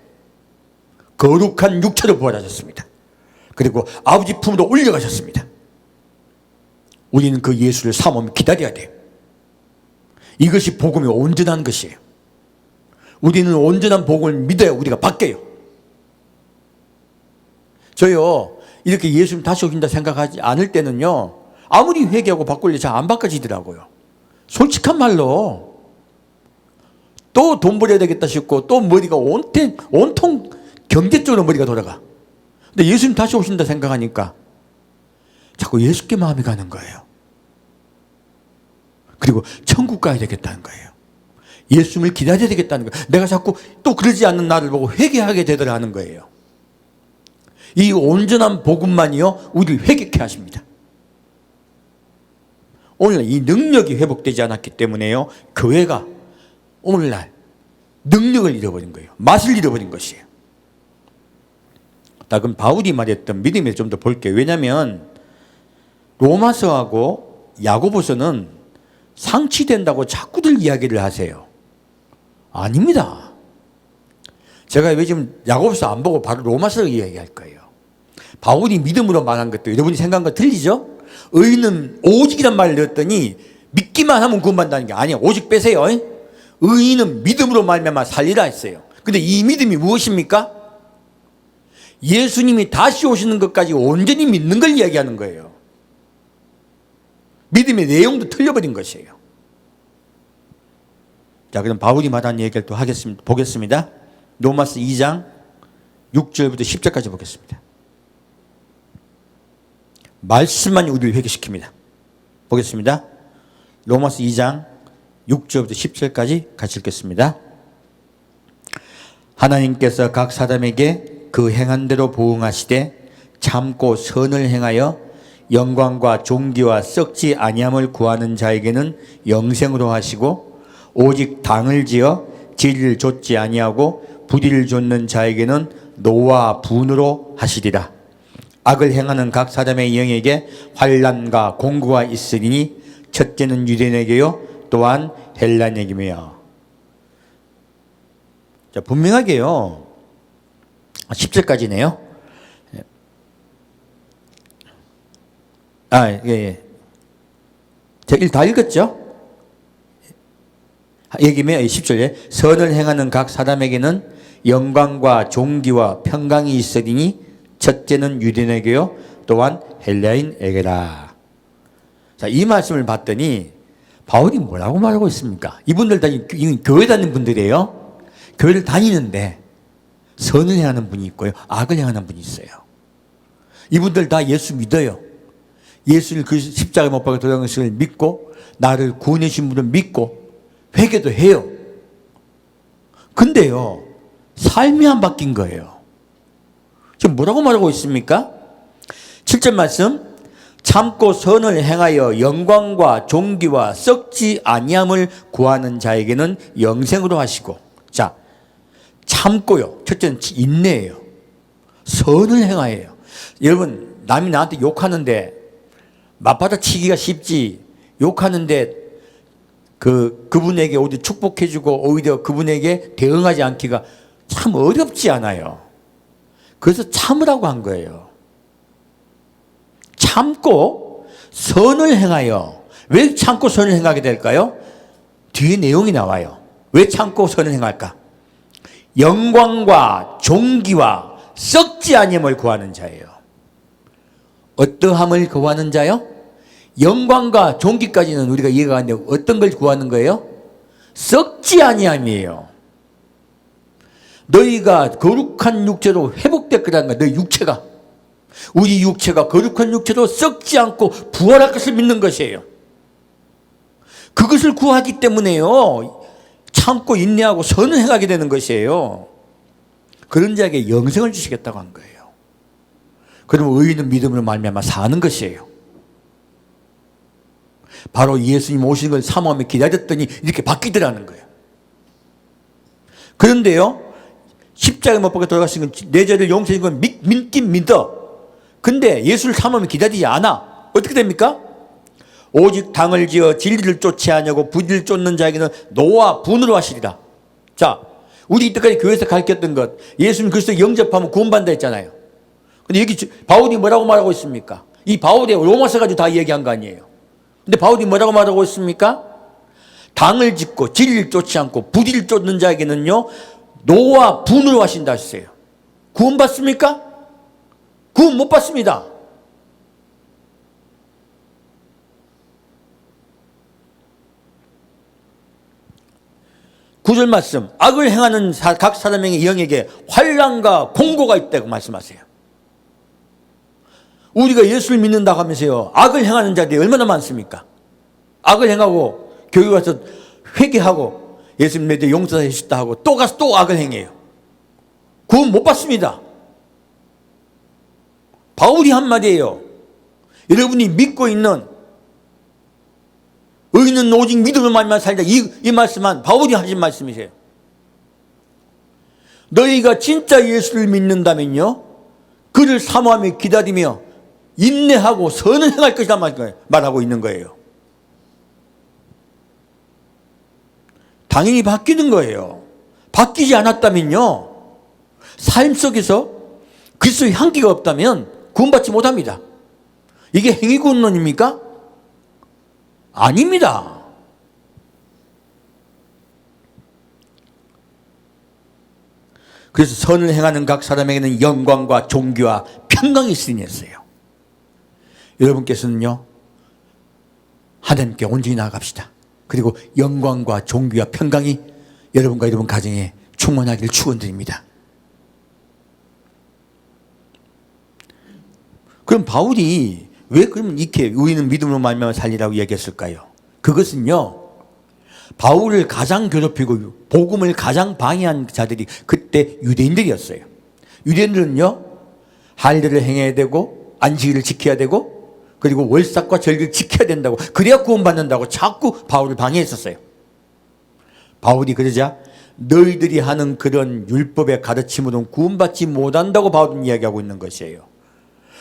거룩한 육체로 부활하셨습니다. 그리고 아버지 품으로 올려가셨습니다. 우리는 그 예수를 사모하며 기다려야 돼요. 이것이 복음이 온전한 것이에요. 우리는 온전한 복음을 믿어야 우리가 바뀌어요. 저요, 이렇게 예수님 다시 오신다 생각하지 않을 때는요, 아무리 회개하고 바꿀래 잘 안 바꿔지더라고요. 솔직한 말로 또 돈 벌어야 되겠다 싶고 또 머리가 온통 경제 쪽으로 머리가 돌아가. 근데 예수님 다시 오신다 생각하니까 자꾸 예수께 마음이 가는 거예요. 그리고 천국 가야 되겠다는 거예요. 예수님을 기다려야 되겠다는 거예요. 내가 자꾸 또 그러지 않는 나를 보고 회개하게 되더라 하는 거예요. 이 온전한 복음만이요, 우리를 회개케 하십니다. 오늘날 이 능력이 회복되지 않았기 때문에요, 교회가 오늘날 능력을 잃어버린 거예요. 맛을 잃어버린 것이에요. 그럼 바울이 말했던 믿음에 좀 더 볼게요. 왜냐하면 로마서하고 야고보서는 상치된다고 자꾸들 이야기를 하세요. 아닙니다. 제가 요즘 야고보서 안 보고 바로 로마서를 이야기할 거예요. 바울이 믿음으로 말한 것도 여러분이 생각한 거 틀리죠? 의인은 오직이란 말을 넣었더니 믿기만 하면 구원받는다는 게 아니에요. 오직 빼세요. 의인은 믿음으로 말미암아 살리라 했어요. 근데 이 믿음이 무엇입니까? 예수님이 다시 오시는 것까지 온전히 믿는 걸 이야기하는 거예요. 믿음의 내용도 틀려버린 것이에요. 자, 그럼 바울이 말한 얘기를 또 보겠습니다. 로마서 2장 6절부터 10절까지 보겠습니다. 말씀만 우리를 회개시킵니다. 보겠습니다. 로마서 2장 6절부터 10절까지 같이 읽겠습니다. 하나님께서 각 사람에게 그 행한 대로 보응하시되 참고 선을 행하여 영광과 존귀와 썩지 아니함을 구하는 자에게는 영생으로 하시고 오직 당을 지어 진리를 좇지 아니하고 불의를 좇는 자에게는 노와 분으로 하시리라. 악을 행하는 각 사람의 영에게 환난과 공고가 있으리니 첫째는 유대인에게요 또한 헬라인에게며. 자, 분명하게요 10절까지네요. 제가 다 읽었죠? 얘기면 10절에 선을 행하는 각 사람에게는 영광과 존귀와 평강이 있으리니 첫째는 유대인에게요 또한 헬라인에게라. 자, 이 말씀을 봤더니 바울이 뭐라고 말하고 있습니까? 이분들 다 교회 다니는 분들이에요. 교회를 다니는데 선을 행하는 분이 있고요 악을 행하는 분이 있어요. 이분들 다 예수 믿어요. 예수를 그 십자가에 못 박아 돌아가신 것을 믿고 나를 구원해 주신 분을 믿고 회개도 해요. 근데요 삶이 안 바뀐 거예요. 지금 뭐라고 말하고 있습니까? 7절 말씀, 참고 선을 행하여 영광과 존귀와 썩지 아니함을 구하는 자에게는 영생으로 하시고. 자, 참고요. 첫째는 인내예요. 선을 행하여요. 여러분, 남이 나한테 욕하는데 맞받아치기가 쉽지, 욕하는데 그분에게 오히려 축복해주고 오히려 그분에게 대응하지 않기가 참 어렵지 않아요. 그래서 참으라고 한 거예요. 참고 선을 행하여. 왜 참고 선을 행하게 될까요? 뒤에 내용이 나와요. 왜 참고 선을 행할까? 영광과 존귀와 썩지 아니함을 구하는 자예요. 어떠함을 구하는 자요? 영광과 존귀까지는 우리가 이해가 안 되고 어떤 걸 구하는 거예요? 썩지 아니함이에요. 너희가 거룩한 육체로 회복될 거라는 거야. 너희 육체가, 우리 육체가 거룩한 육체로 썩지 않고 부활할 것을 믿는 것이에요. 그것을 구하기 때문에요, 참고 인내하고 선을 행하게 되는 것이에요. 그런 자에게 영생을 주시겠다고 한 거예요. 그러면 의인은 믿음으로 말미암아 사는 것이에요. 바로 예수님 오시는 걸 사모하며 기다렸더니 이렇게 바뀌더라는 거예요. 그런데요, 십자가에 못 박혀 돌아가신 건 내 죄를 용서해 준 건 믿긴 믿어. 근데 예수를 사모하며 기다리지 않아. 어떻게 됩니까? 오직 당을 지어 진리를 쫓지 아니하고 부지를 쫓는 자에게는 노와 분으로 하시리라. 자, 우리 이때까지 교회에서 가르쳤던 것, 예수님 그리스도 영접하면 구원받는다 했잖아요. 근데 여기 바울이 뭐라고 말하고 있습니까? 이 바울이 로마서 가지고 다 얘기한 거 아니에요. 근데 바울이 뭐라고 말하고 있습니까? 당을 짓고 진리를 쫓지 않고 부지를 쫓는 자에게는요, 노와 분으로 하신다 하셨어요. 구원 받습니까? 구원 못 받습니다. 구절 말씀, 악을 행하는 각 사람에게 영에게 환난과 공고가 있다고 말씀하세요. 우리가 예수를 믿는다고 하면서요, 악을 행하는 자들이 얼마나 많습니까? 악을 행하고 교회 가서 회개하고 예수님 내 죄 용서해 주셨다 하고 또 가서 또 악을 행해요. 구원 못 받습니다. 바울이 한 말이에요. 여러분이 믿고 있는 의인은 오직 믿음으로 말미암아 살리라, 이 말씀은 바울이 하신 말씀이세요. 너희가 진짜 예수를 믿는다면요, 그를 사모하며 기다리며 인내하고 선을 행할 것이다 말하고 있는 거예요. 당연히 바뀌는 거예요. 바뀌지 않았다면요, 삶 속에서 그리스도의 향기가 없다면 구원받지 못합니다. 이게 행위구원론입니까? 아닙니다. 그래서 선을 행하는 각 사람에게는 영광과 존귀와 평강이 있으니 했어요. 여러분께서는요, 하나님께 온전히 나아갑시다. 그리고 영광과 존귀와 평강이 여러분과 여러분 가정에 충만하기를 축원드립니다. 그럼 바울이 왜 그러면 이렇게 우리는 믿음으로 말미암아 살리라고 얘기했을까요? 그것은요, 바울을 가장 괴롭히고 복음을 가장 방해한 자들이 그때 유대인들이었어요. 유대인들은요, 할례를 행해야 되고 안식일을 지켜야 되고 그리고 월삭과 절기를 지켜야 된다고, 그래야 구원받는다고 자꾸 바울을 방해했었어요. 바울이 그러자 너희들이 하는 그런 율법의 가르침으로는 구원받지 못한다고 바울은 이야기하고 있는 것이에요.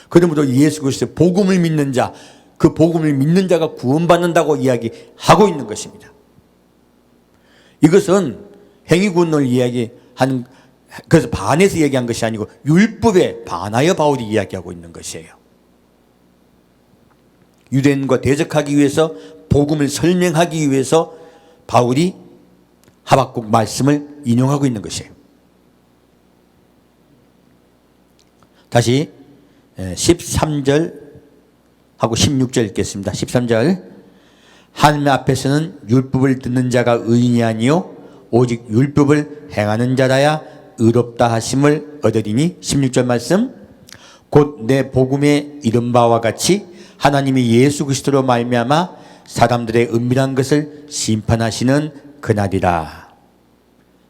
그러므로 예수 그리스도의 복음을 믿는 자, 그 복음을 믿는 자가 구원받는다고 이야기하고 있는 것입니다. 이것은 행위구원론을 이야기하는, 그래서 반해서 얘기한 것이 아니고 율법에 반하여 바울이 이야기하고 있는 것이에요. 유대인과 대적하기 위해서, 복음을 설명하기 위해서 바울이 하박국 말씀을 인용하고 있는 것이에요. 다시 13절하고 16절 읽겠습니다. 13절, 하나님 앞에서는 율법을 듣는 자가 의인이 아니요 오직 율법을 행하는 자라야 의롭다 하심을 얻으리니. 16절 말씀, 곧 내 복음에 이른 바와 같이 하나님이 예수 그리스도로 말미암아 사람들의 은밀한 것을 심판하시는 그날이라.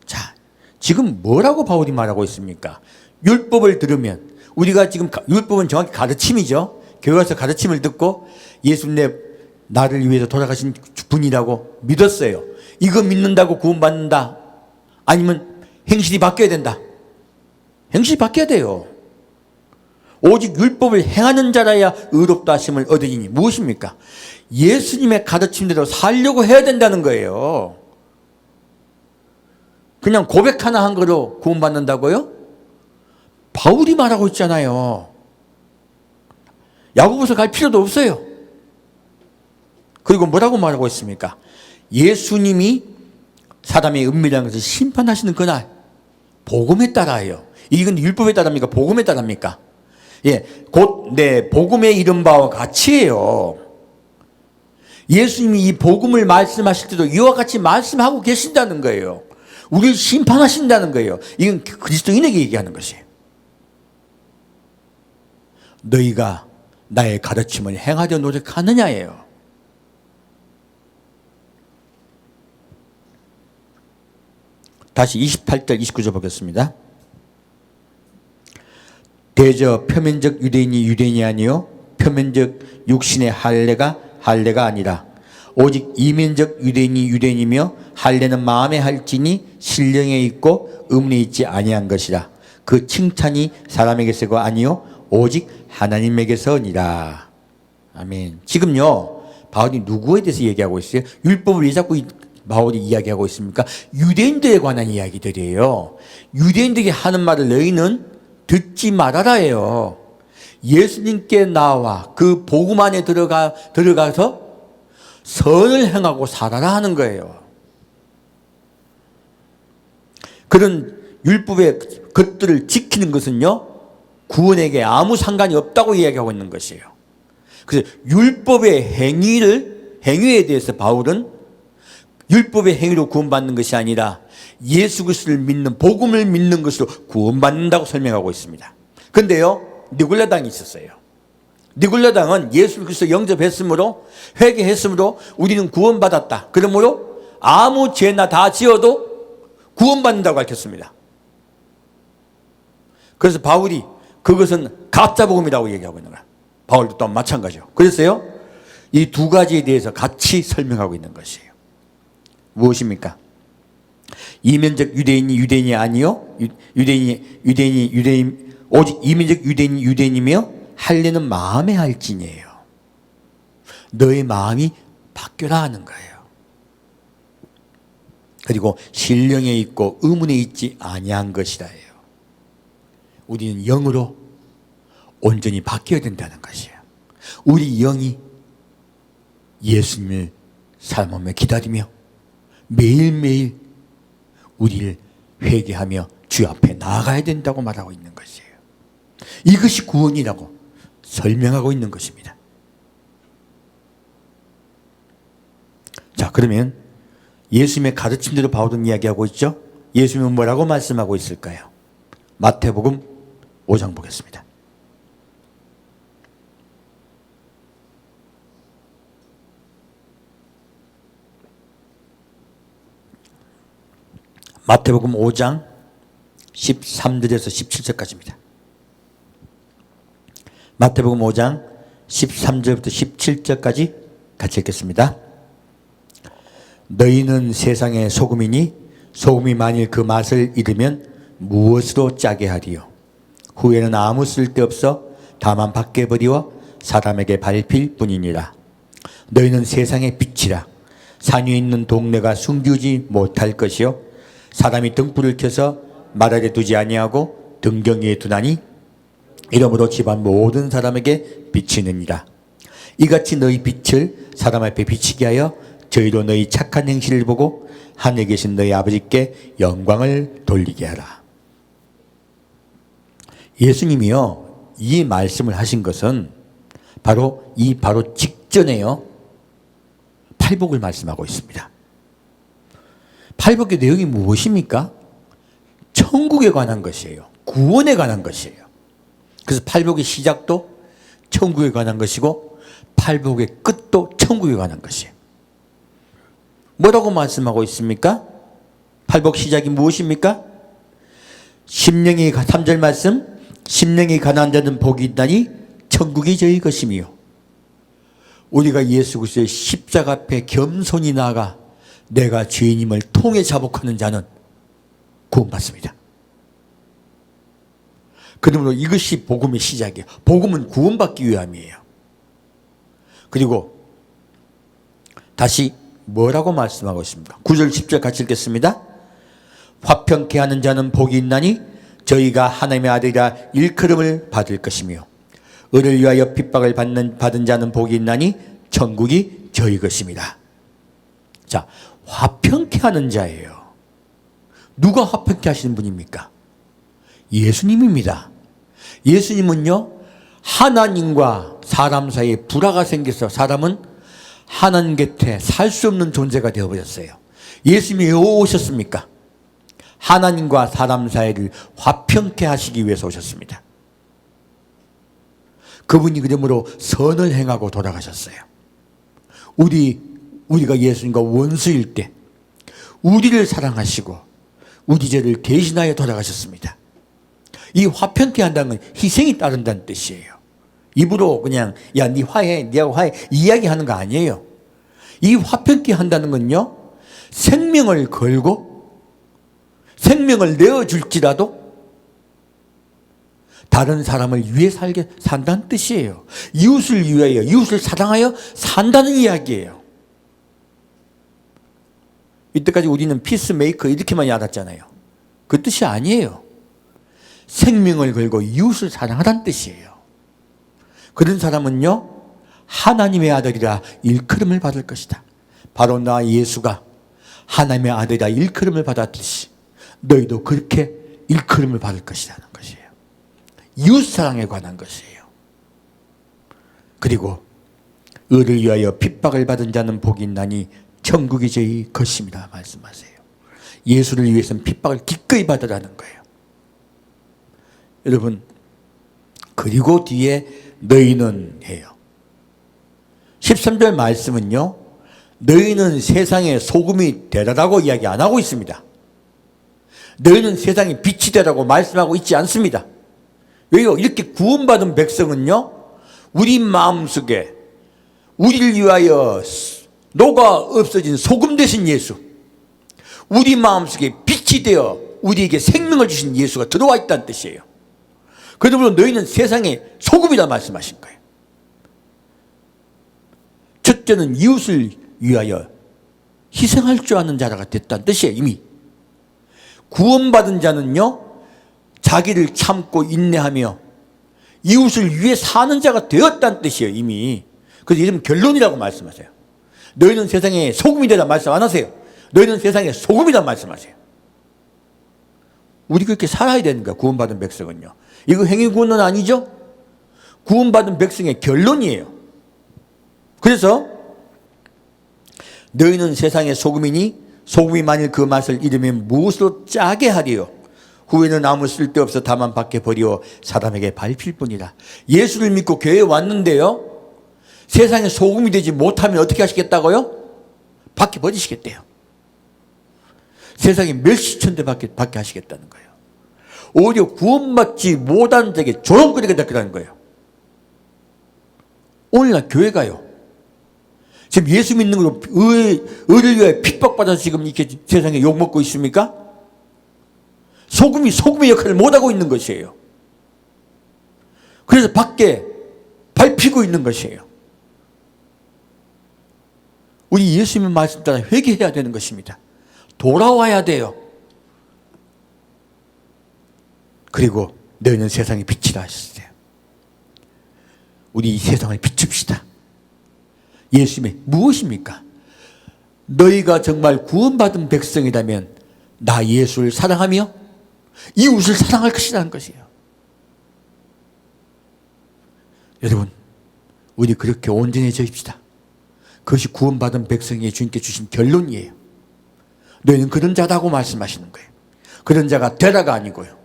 자, 지금 뭐라고 바울이 말하고 있습니까? 율법을 들으면, 우리가 지금 율법은 정확히 가르침이죠. 교회 와서 가르침을 듣고 예수님 나를 위해서 돌아가신 분이라고 믿었어요. 이거 믿는다고 구원받는다? 아니면 행실이 바뀌어야 된다? 행실이 바뀌어야 돼요. 오직 율법을 행하는 자라야 의롭다 하심을 얻으리니 무엇입니까? 예수님의 가르침대로 살려고 해야 된다는 거예요. 그냥 고백 하나 한 거로 구원받는다고요? 바울이 말하고 있잖아요. 야고보서 갈 필요도 없어요. 그리고 뭐라고 말하고 있습니까? 예수님이 사람의 은밀한 것을 심판하시는 그날 복음에 따라요. 이건 율법에 따릅니까? 복음에 따릅니까? 예, 곧 내 복음에 이른 바와 같이예요. 예수님이 이 복음을 말씀하실 때도 이와 같이 말씀하고 계신다는 거예요. 우리를 심판하신다는 거예요. 이건 그리스도인에게 얘기하는 것이에요. 너희가 나의 가르침을 행하려 노력하느냐예요. 다시 28절 29절 보겠습니다. 대저 표면적 유대인이 유대인이 아니요 표면적 육신의 할례가 아니라 오직 이면적 유대인이 유대인이며 할례는 마음에 할지니 신령에 있고 의문에 있지 아니한 것이라. 그 칭찬이 사람에게서가 아니요 오직 하나님에게서니라. 아멘. 지금요 바울이 누구에 대해서 얘기하고 있어요? 율법을 왜 자꾸 바울이 이야기하고 있습니까? 유대인들에 관한 이야기들이에요. 유대인들이 하는 말을 너희는 듣지 말아라예요. 예수님께 나와 그 복음 안에 들어가서 선을 행하고 살아라 하는 거예요. 그런 율법의 것들을 지키는 것은요 구원에게 아무 상관이 없다고 이야기하고 있는 것이에요. 그래서 율법의 행위에 대해서 바울은 율법의 행위로 구원받는 것이 아니라 예수 그리스도를 믿는 복음을 믿는 것으로 구원받는다고 설명하고 있습니다. 그런데요 니골라당이 있었어요. 니골라당은 예수 그리스도 영접했으므로 회개했으므로 우리는 구원받았다. 그러므로 아무 죄나 다 지어도 구원받는다고 밝혔습니다. 그래서 바울이 그것은 가짜 복음이라고 얘기하고 있는 거야. 바울도 또 마찬가지요. 그래서요 이 두 가지에 대해서 같이 설명하고 있는 것이에요. 무엇입니까? 이면적 유대인이 유대인이 아니요 유대인 오직 이면적 유대인이 유대인이며 할례는 마음에 할지니예요. 너의 마음이 바뀌어라 하는 거예요. 그리고 신령에 있고 의문에 있지 아니한 것이라예요. 우리는 영으로 온전히 바뀌어야 된다는 것이에요. 우리 영이 예수님을 삶으며 기다리며 매일매일 우리를 회개하며 주 앞에 나아가야 된다고 말하고 있는 것이에요. 이것이 구원이라고 설명하고 있는 것입니다. 자, 그러면 예수님의 가르침대로 바울은 이야기하고 있죠. 예수님은 뭐라고 말씀하고 있을까요? 마태복음 5장 보겠습니다. 마태복음 5장 13절에서 17절까지입니다. 마태복음 5장 13절부터 17절까지 같이 읽겠습니다. 너희는 세상의 소금이니 소금이 만일 그 맛을 잃으면 무엇으로 짜게 하리요? 후에는 아무 쓸데없어 다만 밖에 버리워 사람에게 밟힐 뿐이니라. 너희는 세상의 빛이라. 산 위에 있는 동네가 숨기지 못할 것이요 사람이 등불을 켜서 말 아래 두지 아니하고 등경 위에 두나니 이러므로 집안 모든 사람에게 비치느니라. 이같이 너희 빛을 사람 앞에 비치게 하여 저희로 너희 착한 행실을 보고 하늘에 계신 너희 아버지께 영광을 돌리게 하라. 예수님이요 이 말씀을 하신 것은 바로 직전에요 팔복을 말씀하고 있습니다. 팔복의 내용이 무엇입니까? 천국에 관한 것이에요. 구원에 관한 것이에요. 그래서 팔복의 시작도 천국에 관한 것이고 팔복의 끝도 천국에 관한 것이에요. 뭐라고 말씀하고 있습니까? 팔복 시작이 무엇입니까? 심령이 3절 말씀 심령이 가난한 자는 복이 있다니 천국이 저희 것이며 우리가 예수 그리스도의 십자가 앞에 겸손히 나아가 내가 죄인임을 통해 자복하는 자는 구원받습니다. 그러므로 이것이 복음의 시작이에요. 복음은 구원받기 위함이에요. 그리고 다시 뭐라고 말씀하고 있습니까? 9절 10절 같이 읽겠습니다. 화평케 하는 자는 복이 있나니 저희가 하나님의 아들이라 일컬음을 받을 것이며 의를 위하여 핍박을 받은 자는 복이 있나니 천국이 저희 것입니다. 자, 화평케 하는 자예요. 누가 화평케 하시는 분입니까? 예수님입니다. 예수님은요, 하나님과 사람 사이에 불화가 생겨서 사람은 하나님 곁에 살 수 없는 존재가 되어버렸어요. 예수님이 왜 오셨습니까? 하나님과 사람 사이를 화평케 하시기 위해서 오셨습니다. 그분이 그러므로 선을 행하고 돌아가셨어요. 우리가 예수님과 원수일 때 우리를 사랑하시고 우리 죄를 대신하여 돌아가셨습니다. 이 화평케 한다는 건 희생이 따른다는 뜻이에요. 입으로 그냥 야, 네 화해, 네하고 화해 이야기하는 거 아니에요. 이 화평케 한다는 건요, 생명을 걸고 생명을 내어줄지라도 다른 사람을 위해 산다는 뜻이에요. 이웃을 위하여, 이웃을 사랑하여 산다는 이야기예요. 이때까지 우리는 피스메이커 이렇게만 알았잖아요. 그 뜻이 아니에요. 생명을 걸고 이웃을 사랑하라는 뜻이에요. 그런 사람은요, 하나님의 아들이라 일컬음을 받을 것이다. 바로 나 예수가 하나님의 아들이라 일컬음을 받았듯이 너희도 그렇게 일컬음을 받을 것이라는 것이에요. 이웃사랑에 관한 것이에요. 그리고 의를 위하여 핍박을 받은 자는 복이 있나니 천국이 저희 것입니다 말씀하세요. 예수를 위해서는 핍박을 기꺼이 받으라는 거예요. 여러분, 그리고 뒤에 너희는 해요. 13절 말씀은요, 너희는 세상의 소금이 되라라고 이야기 안 하고 있습니다. 너희는 세상의 빛이 되라고 말씀하고 있지 않습니다. 왜요? 이렇게 구원받은 백성은요, 우리 마음속에 우리를 위하여 녹아 없어진 소금 되신 예수, 우리 마음속에 빛이 되어 우리에게 생명을 주신 예수가 들어와 있다는 뜻이에요. 그러므로 너희는 세상의 소금이라 말씀하신 거예요. 첫째는 이웃을 위하여 희생할 줄 아는 자가 됐다는 뜻이에요. 이미 구원받은 자는요, 자기를 참고 인내하며 이웃을 위해 사는 자가 되었다는 뜻이에요. 이미. 그래서 이름 결론이라고 말씀하세요. 너희는 세상의 소금이 되라 말씀 안 하세요. 너희는 세상의 소금이라 말씀하세요. 우리 그렇게 살아야 되는 거야. 구원받은 백성은요. 이거 행위구원은 아니죠. 구원받은 백성의 결론이에요. 그래서 너희는 세상의 소금이니 소금이 만일 그 맛을 잃으면 무엇으로 짜게 하리요. 후에는 아무 쓸데없어 다만 밖에 버리어 사람에게 밟힐 뿐이라. 예수를 믿고 교회에 왔는데요, 세상에 소금이 되지 못하면 어떻게 하시겠다고요? 밖에 버리시겠대요. 세상에 멸시천대 밖에 하시겠다는 거예요. 오히려 구원받지 못한 자에게 조롱거리게 됐다는 거예요. 오늘날 교회가요, 지금 예수 믿는 걸로 의를 위해 핍박받아서 지금 이렇게 세상에 욕먹고 있습니까? 소금이 소금의 역할을 못하고 있는 것이에요. 그래서 밖에 밟히고 있는 것이에요. 우리 예수님의 말씀 따라 회개해야 되는 것입니다. 돌아와야 돼요. 그리고 너희는 세상의 빛이라 하셨어요. 우리 이 세상을 비춥시다. 예수님의 무엇입니까? 너희가 정말 구원받은 백성이라면 나 예수를 사랑하며 이웃을 사랑할 것이라는 것이에요. 여러분, 우리 그렇게 온전해져입시다. 그것이 구원받은 백성이 주님께 주신 결론이에요. 너희는 그런 자다고 말씀하시는 거예요. 그런 자가 되라가 아니고요.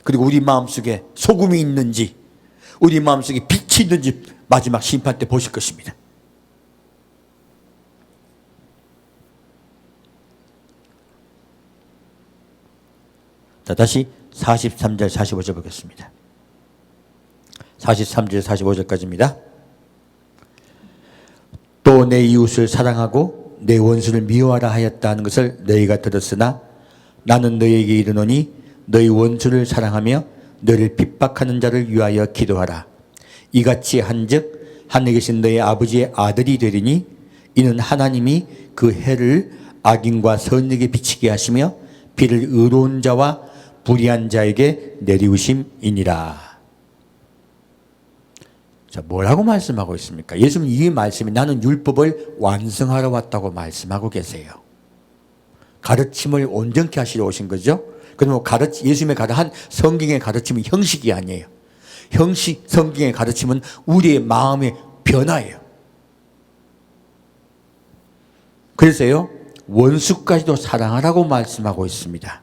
그리고 우리 마음속에 소금이 있는지, 우리 마음속에 빛이 있는지 마지막 심판 때 보실 것입니다. 자, 다시 43절 45절 보겠습니다. 43절 45절까지입니다. 또 내 이웃을 사랑하고 내 원수를 미워하라 하였다 하는 것을 너희가 들었으나 나는 너희에게 이르노니 너희 원수를 사랑하며 너를 핍박하는 자를 위하여 기도하라. 이같이 한즉 하늘에 계신 너희 아버지의 아들이 되리니 이는 하나님이 그 해를 악인과 선인에게 비치게 하시며 비를 의로운 자와 불의한 자에게 내리우심이니라. 자, 뭐라고 말씀하고 있습니까? 예수님 이 말씀이 나는 율법을 완성하러 왔다고 말씀하고 계세요. 가르침을 온전케 하시러 오신 거죠. 그러면 예수님의 한 성경의 가르침은 형식이 아니에요. 성경의 가르침은 우리의 마음의 변화예요. 그래서요, 원수까지도 사랑하라고 말씀하고 있습니다.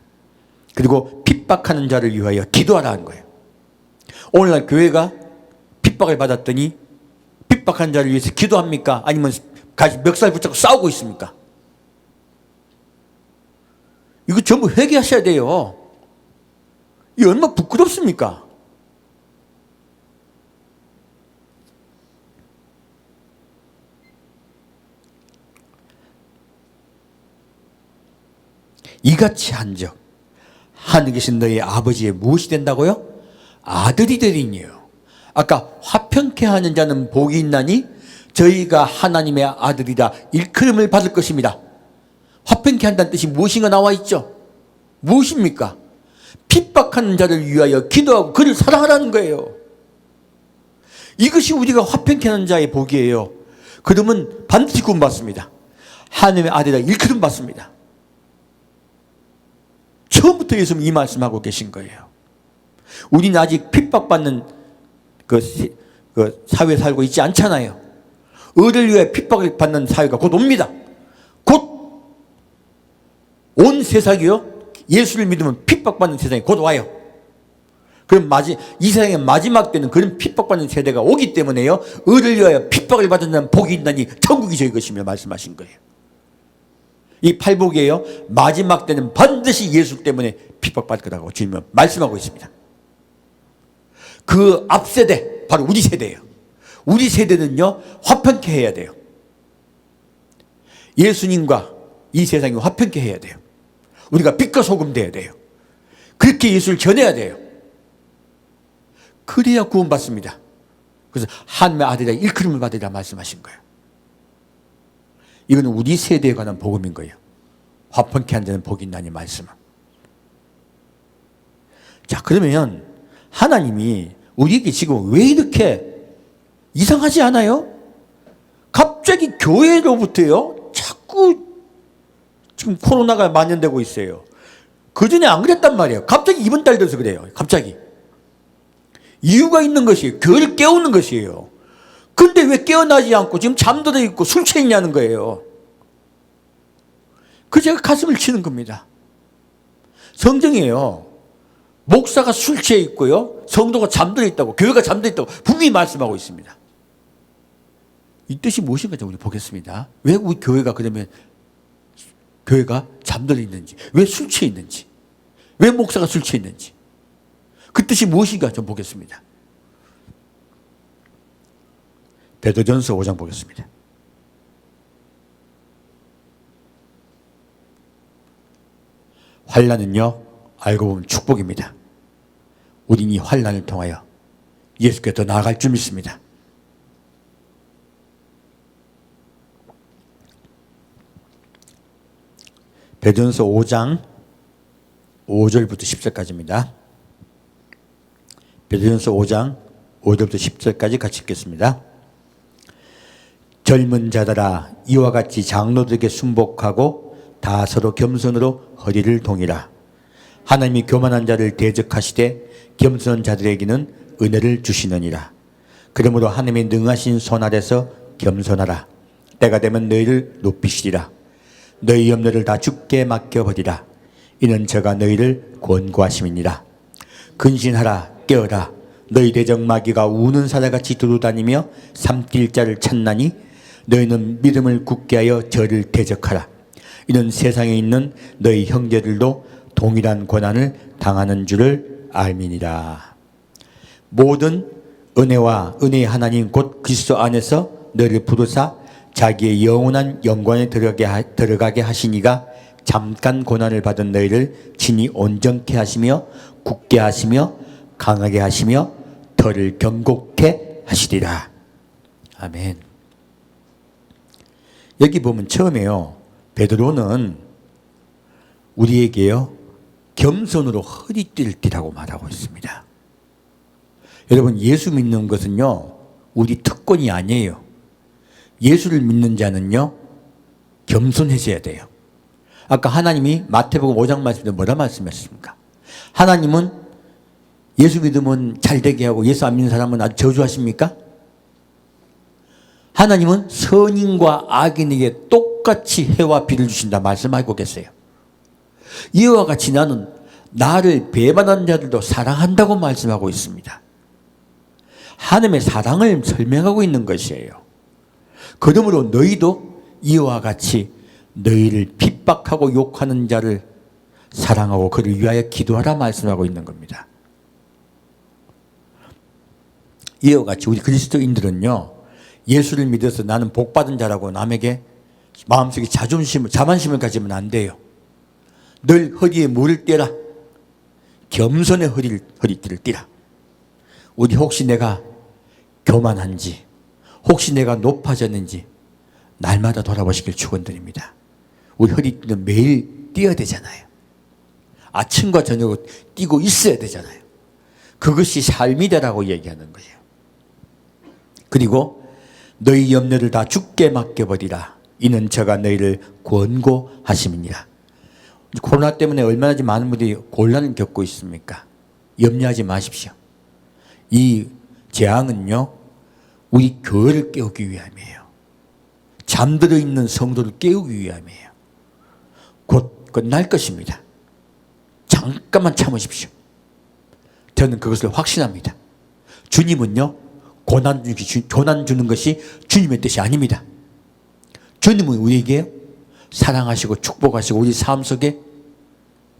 그리고 핍박하는 자를 위하여 기도하라는 거예요. 오늘날 교회가 핍박을 받았더니 핍박한 자를 위해서 기도합니까? 아니면 멱살 붙잡고 싸우고 있습니까? 이거 전부 회개하셔야 돼요. 이게 얼마나 부끄럽습니까? 이같이 한즉 하늘에 계신 너희 아버지의 무엇이 된다고요? 아들이 되리니요. 아까 화평케 하는 자는 복이 있나니 저희가 하나님의 아들이라 일컬음을 받을 것입니다. 화평케 한다는 뜻이 무엇인가 나와 있죠. 무엇입니까? 핍박하는 자를 위하여 기도하고 그를 사랑하라는 거예요. 이것이 우리가 화평케 하는 자의 복이에요. 그러면 반드시 구원받습니다. 하나님의 아들이라 일컬음 받습니다. 처음부터 예수님이 이 말씀하고 계신 거예요. 우리는 아직 핍박받는 그 사회에 살고 있지 않잖아요. 의를 위해 핍박을 받는 사회가 곧 옵니다. 곧 온 세상이요, 예수를 믿으면 핍박받는 세상이 곧 와요. 그럼 이 세상의 마지막 때는 그런 핍박받는 세대가 오기 때문에요, 의를 위하여 핍박을 받는 자는 복이 있나니 천국이 저희 것이며 말씀하신 거예요. 이 팔복이에요. 마지막 때는 반드시 예수 때문에 핍박받을 거라고 주님은 말씀하고 있습니다. 그 앞세대, 바로 우리 세대예요. 우리 세대는요, 화평케 해야 돼요. 예수님과 이 세상이 화평케 해야 돼요. 우리가 빛과 소금 돼야 돼요. 그렇게 예수를 전해야 돼요. 그래야 구원받습니다. 그래서 하나님의 아들이라 일컬음을 받으리라 말씀하신 거예요. 이거는 우리 세대에 관한 복음인 거예요. 화평케 한다는 복이 있나니 말씀은. 자, 그러면 하나님이 우리에게 지금 왜 이렇게 이상하지 않아요? 갑자기 교회로부터요, 자꾸 지금 코로나가 만연되고 있어요. 그전에 안 그랬단 말이에요. 갑자기 이번 달 돼서 그래요. 갑자기. 이유가 있는 것이에요. 교회를 깨우는 것이에요. 근데 왜 깨어나지 않고 지금 잠들어 있고 술 취해 있냐는 거예요. 그래서 제가 가슴을 치는 겁니다. 성경이에요. 목사가 술 취해 있고요, 성도가 잠들어 있다고, 교회가 잠들어 있다고 분명히 말씀하고 있습니다. 이 뜻이 무엇인가 우리 보겠습니다. 왜 우리 교회가 그러면 교회가 잠들어 있는지, 왜 술 취해 있는지, 왜 목사가 술 취해 있는지, 그 뜻이 무엇인가 좀 보겠습니다. 베드로전서 5장 보겠습니다. 환난은요, 알고 보면 축복입니다. 우린 이 환난을 통하여 예수께 더 나아갈 줄 믿습니다. 베드로전서 5장 5절부터 10절까지입니다. 베드로전서 5장 5절부터 10절까지 같이 읽겠습니다. 젊은 자들아, 이와 같이 장로들에게 순복하고 다 서로 겸손으로 허리를 동이라. 하나님이 교만한 자를 대적하시되 겸손한 자들에게는 은혜를 주시느니라. 그러므로 하나님의 능하신 손 아래서 겸손하라. 때가 되면 너희를 높이시리라. 너희 염려를 다 주께 맡겨버리라. 이는 저가 너희를 권고하심이니라. 근신하라, 깨어라. 너희 대적 마귀가 우는 사자같이 두루다니며 삼킬 자를 찾나니 너희는 믿음을 굳게 하여 저를 대적하라. 이는 세상에 있는 너희 형제들도 동일한 고난을 당하는 줄을 알미니라. 모든 은혜와 은혜의 하나님 곧 그리스도 안에서 너희를 부르사 자기의 영원한 영광에 들어가게 하시니가 잠깐 고난을 받은 너희를 친히 온전케 하시며 굳게 하시며 강하게 하시며 덜을 경고케 하시리라. 아멘. 여기 보면 처음에요, 베드로는 우리에게요 겸손으로 허리띠를 띠라고 말하고 있습니다. 여러분, 예수 믿는 것은요 우리 특권이 아니에요. 예수를 믿는 자는요 겸손해져야 돼요. 아까 하나님이 마태복음 5장 말씀에 뭐라 말씀하셨습니까? 하나님은 예수 믿으면 잘 되게 하고 예수 안 믿는 사람은 아주 저주하십니까? 하나님은 선인과 악인에게 똑같이 해와 비를 주신다 말씀하고 계세요. 이와 같이 나는 나를 배반한 자들도 사랑한다고 말씀하고 있습니다. 하나님의 사랑을 설명하고 있는 것이에요. 그러므로 너희도 이와 같이 너희를 핍박하고 욕하는 자를 사랑하고 그를 위하여 기도하라 말씀하고 있는 겁니다. 이와 같이 우리 그리스도인들은요 예수를 믿어서 나는 복받은 자라고 남에게 마음속에 자만심을 가지면 안 돼요. 늘 허리에 물을 떼라. 겸손의 허리띠를 띠라. 우리 혹시 내가 교만한지, 혹시 내가 높아졌는지 날마다 돌아보시길 축원드립니다. 우리 허리띠는 매일 띄어야 되잖아요. 아침과 저녁을 띄고 있어야 되잖아요. 그것이 삶이다라고 얘기하는 거예요. 그리고 너희 염려를 다 주께 맡겨버리라. 이는 저가 너희를 권고하심이니라. 코로나 때문에 얼마나 많은 분들이 곤란을 겪고 있습니까? 염려하지 마십시오. 이 재앙은요 우리 교회를 깨우기 위함이에요. 잠들어 있는 성도를 깨우기 위함이에요. 곧 끝날 것입니다. 잠깐만 참으십시오. 저는 그것을 확신합니다. 주님은요 고난 주는 것이 주님의 뜻이 아닙니다. 주님은 우리에게 사랑하시고 축복하시고 우리 삶 속에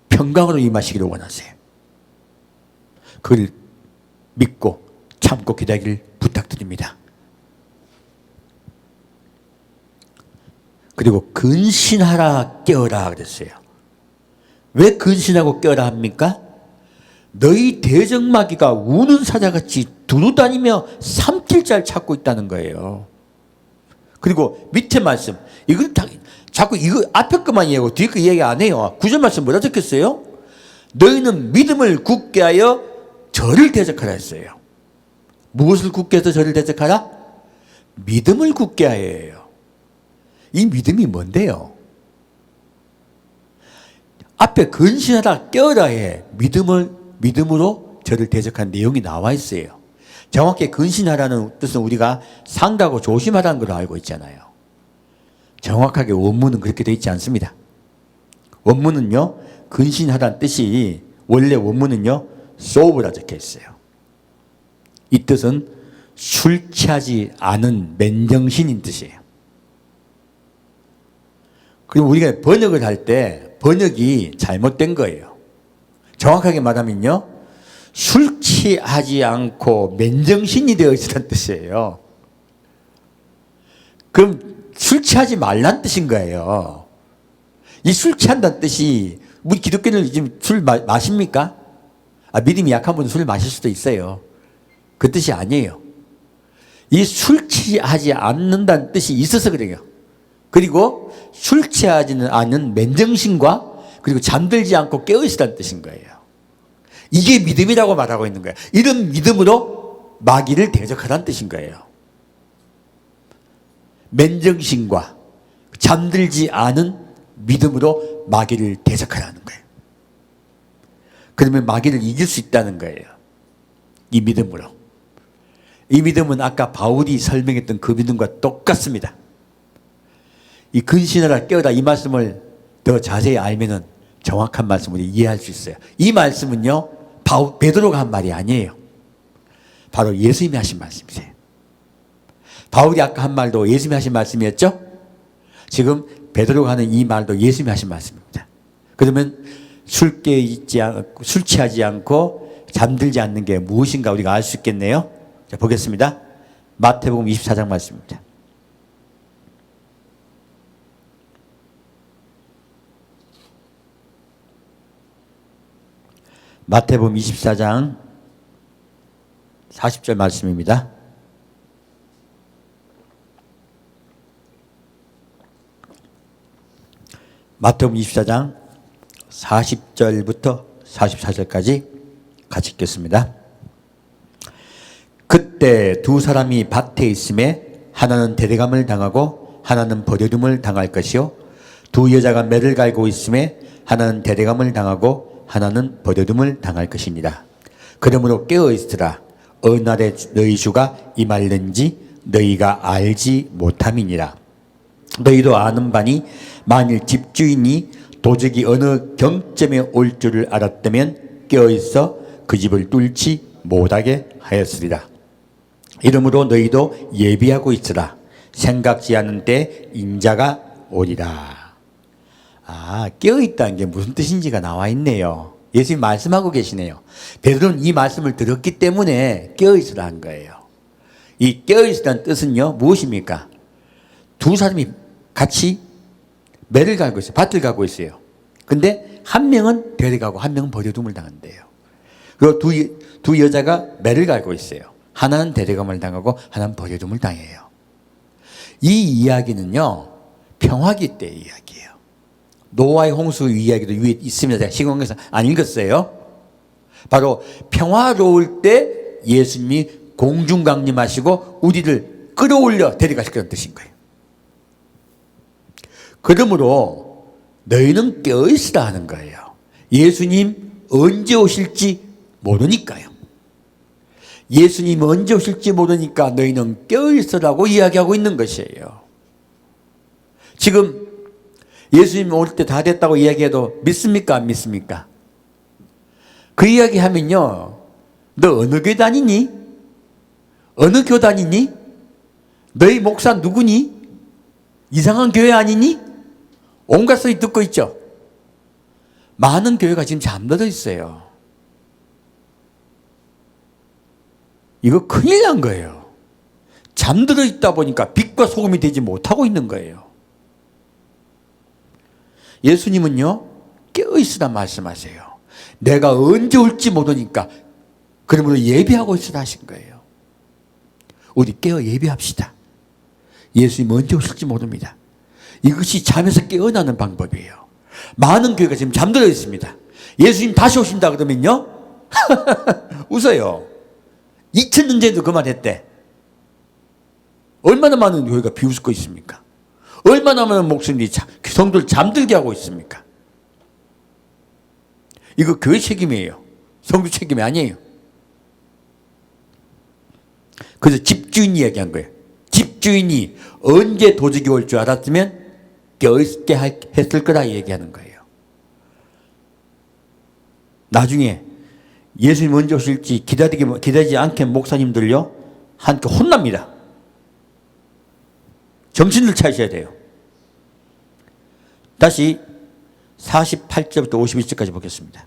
평강으로 임하시기를 원하세요. 그걸 믿고 참고 기다리기를 부탁드립니다. 그리고 근신하라 깨어라 그랬어요. 왜 근신하고 깨어라 합니까? 너희 대적마귀가 우는 사자같이 두루다니며 삼킬 자를 찾고 있다는 거예요. 그리고 밑에 말씀, 이걸 자꾸 이거 앞에 것만 얘기하고 뒤에 거 얘기 안 해요. 9절 말씀 뭐라 적혔어요? 너희는 믿음을 굳게 하여 저를 대적하라 했어요. 무엇을 굳게 해서 저를 대적하라? 믿음을 굳게 하여예요. 이 믿음이 뭔데요? 앞에 근신하라 깨어라 해 믿음으로 저를 대적한 내용이 나와 있어요. 정확히 근신하라는 뜻은 우리가 상다고 조심하라는 걸 알고 있잖아요. 정확하게 원문은 그렇게 되어 있지 않습니다. 원문은요 근신하라는 뜻이 원래 원문은요 소브라 적혀 있어요. 이 뜻은 술 취하지 않은 맨정신인 뜻이에요. 그리고 우리가 번역을 할 때 번역이 잘못된 거예요. 정확하게 말하면요 술 취하지 않고 맨정신이 되어 있으란 뜻이에요. 그럼 술 취하지 말란 뜻인 거예요. 이 술 취한다는 뜻이 우리 기독교인들 지금 술 마십니까? 믿음이 약한 분은 술 마실 수도 있어요. 그 뜻이 아니에요. 이 술 취하지 않는다는 뜻이 있어서 그래요. 그리고 술 취하지는 않은 맨정신과 그리고 잠들지 않고 깨어있으라는 뜻인 거예요. 이게 믿음이라고 말하고 있는 거예요. 이런 믿음으로 마귀를 대적하라는 뜻인 거예요. 맨정신과 잠들지 않은 믿음으로 마귀를 대적하라는 거예요. 그러면 마귀를 이길 수 있다는 거예요. 이 믿음으로. 이 믿음은 아까 바울이 설명했던 그 믿음과 똑같습니다. 이 근신하라 깨어라 이 말씀을 더 자세히 알면은 정확한 말씀을 이해할 수 있어요. 이 말씀은요 베드로가 한 말이 아니에요. 바로 예수님이 하신 말씀이세요. 바울이 아까 한 말도 예수님이 하신 말씀이었죠? 지금 베드로가 하는 이 말도 예수님이 하신 말씀입니다. 그러면 술 취하지 않고 잠들지 않는 게 무엇인가 우리가 알 수 있겠네요. 자, 보겠습니다. 마태복음 24장 말씀입니다. 마태복음 24장 40절 말씀입니다. 마태복음 24장 40절부터 44절까지 같이 읽겠습니다. 그때 두 사람이 밭에 있음에 하나는 대대감을 당하고 하나는 버려둠을 당할 것이요 두 여자가 매를 갈고 있음에 하나는 대대감을 당하고 하나는 버려둠을 당할 것이니라. 그러므로 깨어 있으라. 어느 날에 너희 주가 임할는지 너희가 알지 못함이니라. 너희도 아는 바니 만일 집주인이 도적이 어느 경점에 올 줄을 알았다면 깨어 있어 그 집을 뚫지 못하게 하였으리라. 이러므로 너희도 예비하고 있으라. 생각지 않은 때 인자가 오리라. 깨어있다는 게 무슨 뜻인지가 나와 있네요. 예수님이 말씀하고 계시네요. 베드로는 이 말씀을 들었기 때문에 깨어있으라 한 거예요. 이 깨어있으라는 뜻은요, 무엇입니까? 두 사람이 같이 매를 갈고 있어요. 밭을 가고 있어요. 근데 한 명은 데려가고 한 명은 버려둠을 당한대요. 그리고 두 여자가 매를 갈고 있어요. 하나는 데려감을 당하고 하나는 버려둠을 당해요. 이 이야기는요, 평화기 때의 이야기예요. 노아의 홍수 이야기도 위에 있습니다. 제가 시공에서 안 읽었어요. 바로 평화로울 때 예수님이 공중 강림하시고 우리를 끌어올려 데려가시겠다는 뜻인 거예요. 그러므로 너희는 깨어있으라 하는 거예요. 예수님 언제 오실지 모르니까요. 예수님 언제 오실지 모르니까 너희는 깨어있으라고 이야기하고 있는 것이에요. 지금 예수님 올 때 다 됐다고 이야기해도 믿습니까? 안 믿습니까? 그 이야기 하면요, 너 어느 교회 다니니? 어느 교 다니니? 너희 목사 누구니? 이상한 교회 아니니? 온갖 소리 듣고 있죠. 많은 교회가 지금 잠들어 있어요. 이거 큰일 난 거예요. 잠들어 있다 보니까 빛과 소금이 되지 못하고 있는 거예요. 예수님은요, 깨어있으라 말씀하세요. 내가 언제 올지 모르니까 그러므로 예비하고 있으라 하신 거예요. 우리 깨어 예비합시다. 예수님 언제 오실지 모릅니다. 이것이 잠에서 깨어나는 방법이에요. 많은 교회가 지금 잠들어 있습니다. 예수님 다시 오신다 그러면요, 웃어요. 2000년 전에도 그 말 했대. 얼마나 많은 교회가 비웃고 있습니까? 얼마나 많은 목사님들이 성도를 잠들게 하고 있습니까? 이거 교회 책임이에요. 성도 책임이 아니에요. 그래서 집주인 이야기한 거예요. 집주인이 언제 도적이 올 줄 알았으면 깨어있게 했을 거라 얘기하는 거예요. 나중에 예수님 언제 오실지 기다리지 않게 목사님들요, 한테 혼납니다. 정신을 차리셔야 돼요. 다시 48절부터 51절까지 보겠습니다.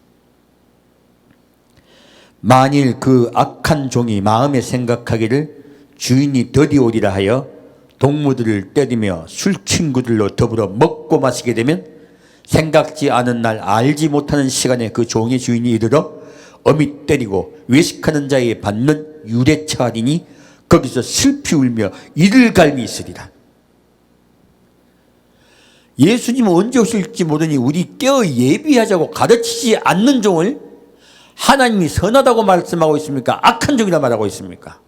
만일 그 악한 종이 마음에 생각하기를 주인이 더디오리라 하여 동무들을 때리며 술친구들로 더불어 먹고 마시게 되면 생각지 않은 날 알지 못하는 시간에 그 종의 주인이 이르러 어미 때리고 외식하는 자에게 받는 유례처하리니 거기서 슬피 울며 이를 갈미 있으리라. 예수님은 언제 오실지 모르니 우리 깨어 예비하자고 가르치지 않는 종을 하나님이 선하다고 말씀하고 있습니까? 악한 종이라 말하고 있습니까?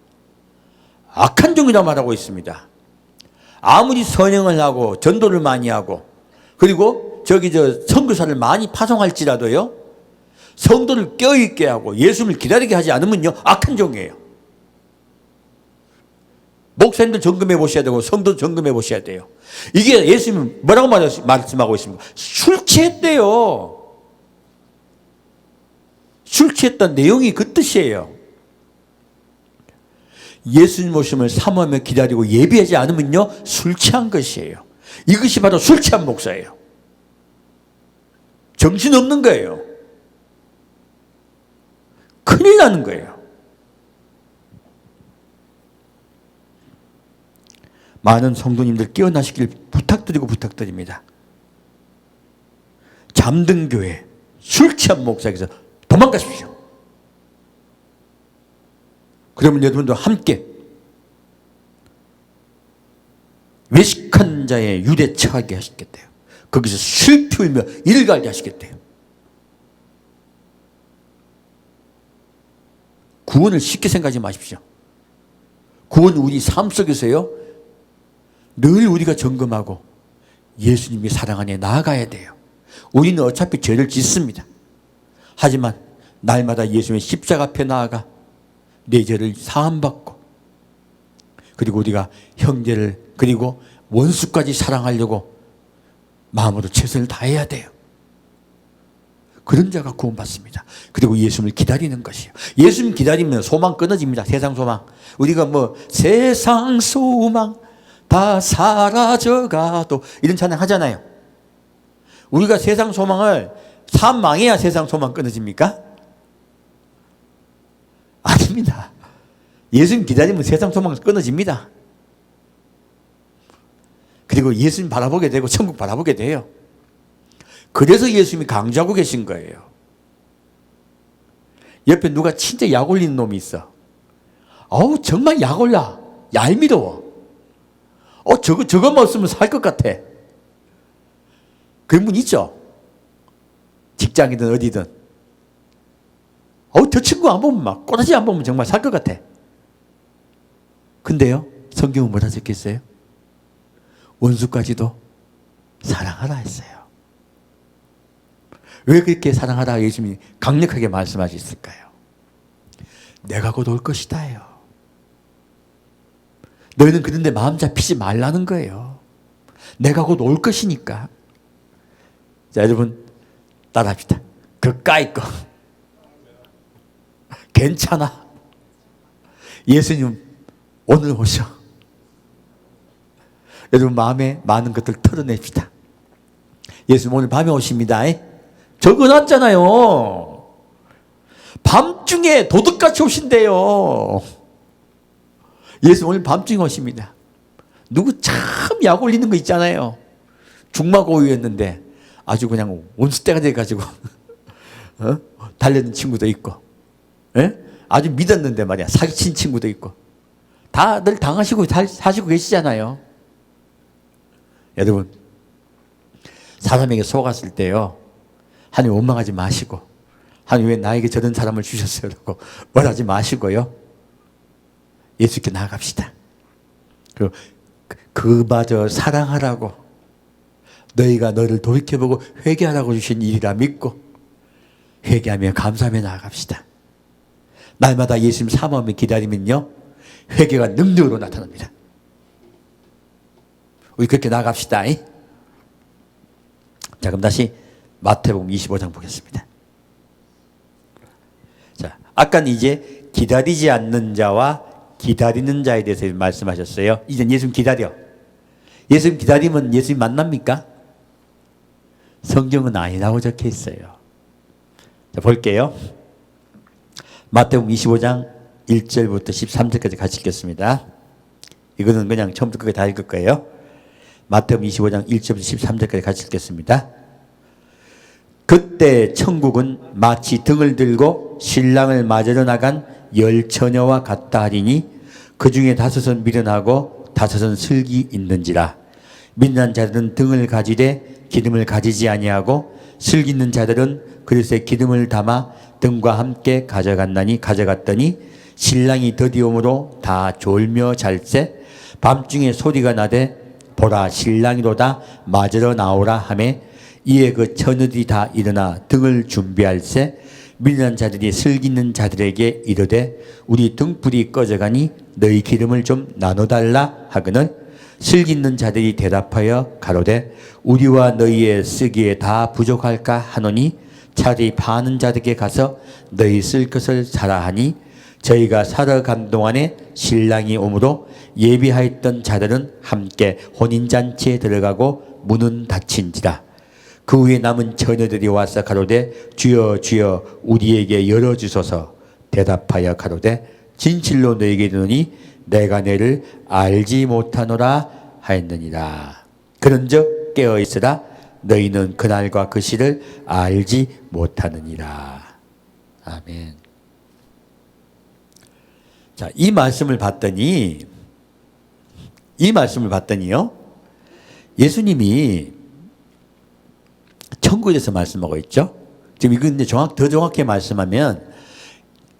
악한 종이라 말하고 있습니다. 아무리 선행을 하고 전도를 많이 하고 그리고 선교사를 많이 파송할지라도요, 성도를 깨어있게 하고 예수님을 기다리게 하지 않으면요, 악한 종이에요. 목사님들 점검해 보셔야 되고 성도 점검해 보셔야 돼요. 이게 예수님은 뭐라고 말씀하고 있습니까? 술 취했대요. 술 취했던 내용이 그 뜻이에요. 예수님 오심을 사모하며 기다리고 예비하지 않으면요, 술 취한 것이에요. 이것이 바로 술 취한 목사예요. 정신없는 거예요. 큰일 나는 거예요. 많은 성도님들 깨어나시길 부탁드립니다. 잠든 교회, 술 취한 목사에게서 도망가십시오. 그러면 여러분도 함께 외식한 자의 유대 처하게 하시겠대요. 거기서 슬피 울며 이를 갈게 하시겠대요. 구원을 쉽게 생각하지 마십시오. 구원은 우리 삶 속에서요, 늘 우리가 점검하고 예수님의 사랑 안에 나아가야 돼요. 우리는 어차피 죄를 짓습니다. 하지만 날마다 예수님의 십자가 앞에 나아가 내 죄를 사함받고, 그리고 우리가 형제를 그리고 원수까지 사랑하려고 마음으로 최선을 다해야 돼요. 그런 자가 구원받습니다. 그리고 예수님을 기다리는 것이에요. 예수님 기다리면 소망 끊어집니다. 세상 소망. 우리가 뭐 세상 소망 다 사라져가도 이런 찬양 하잖아요. 우리가 세상 소망을 삶 망해야 세상 소망 끊어집니까? 아닙니다. 예수님 기다리면 세상 소망 끊어집니다. 그리고 예수님 바라보게 되고 천국 바라보게 돼요. 그래서 예수님이 강조하고 계신 거예요. 옆에 누가 진짜 약 올리는 놈이 있어. 어우, 정말 약 올라. 얄미워. 저것만 없으면 살 것 같아. 그런 분 있죠? 직장이든 어디든. 저 친구 안 보면 막, 꼬다지 안 보면 정말 살 것 같아. 근데요, 성경은 뭐라 적혀있어요? 원수까지도 사랑하라 했어요. 왜 그렇게 사랑하라 예수님이 강력하게 말씀하셨을까요? 내가 곧 올 것이다요. 너희는 그런데 마음 잡히지 말라는 거예요. 내가 곧 올 것이니까. 자, 여러분 따라합시다. 그까이 거 괜찮아. 예수님 오늘 오셔. 여러분 마음에 많은 것들 털어냅시다. 예수님 오늘 밤에 오십니다. 적어놨잖아요. 밤중에 도둑같이 오신대요. 예수 오늘 밤중에 오십니다. 누구 참 약 올리는 거 있잖아요. 중마고우였는데 아주 그냥 원수대가 돼가지고 달려든 친구도 있고, 아주 믿었는데 말이야 사기친 친구도 있고, 다들 당하시고 사시고 계시잖아요. 여러분 사람에게 속았을 때요, 하나님 원망하지 마시고, 하나님 왜 나에게 저런 사람을 주셨어요? 라고 말하지 마시고요, 예수께 나아갑시다. 그리고 그마저 사랑하라고, 너희가 너를 돌이켜보고 회개하라고 주신 일이라 믿고 회개하며 감사하며 나아갑시다. 날마다 예수님 사모하며 기다리면요, 회개가 능력으로 나타납니다. 우리 그렇게 나아갑시다. 자, 그럼 다시 마태복음 25장 보겠습니다. 자, 아까는 이제 기다리지 않는 자와 기다리는 자에 대해서 말씀하셨어요. 이제 예수님 기다려. 예수님 기다리면 예수님 만납니까? 성경은 아니라고 적혀 있어요. 자, 볼게요. 마태복음 25장 1절부터 13절까지 같이 읽겠습니다. 이거는 그냥 처음부터 끝까지 다 읽을 거예요. 마태복음 25장 1절부터 13절까지 같이 읽겠습니다. 그때 천국은 마치 등을 들고 신랑을 맞으러 나간 열 처녀와 같다 하리니 그 중에 5은 미련하고 5은 슬기 있는지라. 미련한 자들은 등을 가지되 기름을 가지지 아니하고 슬기 있는 자들은 그릇에 기름을 담아 등과 함께 가져갔더니 신랑이 더디움으로 다 졸며 잘세. 밤중에 소리가 나되 보라 신랑이로다 맞으러 나오라 하매 이에 그 처녀들이 다 일어나 등을 준비할세. 미련한 자들이 슬기 있는 자들에게 이르되 우리 등불이 꺼져가니 너희 기름을 좀 나눠달라 하거늘 슬기 있는 자들이 대답하여 가로되 우리와 너희의 쓰기에 다 부족할까 하노니 차라리 파는 자들에게 가서 너희 쓸 것을 사라 하니 저희가 살아간 동안에 신랑이 오므로 예비하였던 자들은 함께 혼인잔치에 들어가고 문은 닫힌지라. 그 후에 남은 처녀들이 와서 가로되 주여 주여 우리에게 열어주소서. 대답하여 가로되 진실로 너희에게 이르노니 내가 너희를 알지 못하노라 하였느니라. 그런즉 깨어있으라. 너희는 그날과 그 시를 알지 못하느니라. 아멘. 자, 이 말씀을 봤더니요. 예수님이 천국에 대해서 말씀하고 있죠. 지금 이건 이제 더 정확히 말씀하면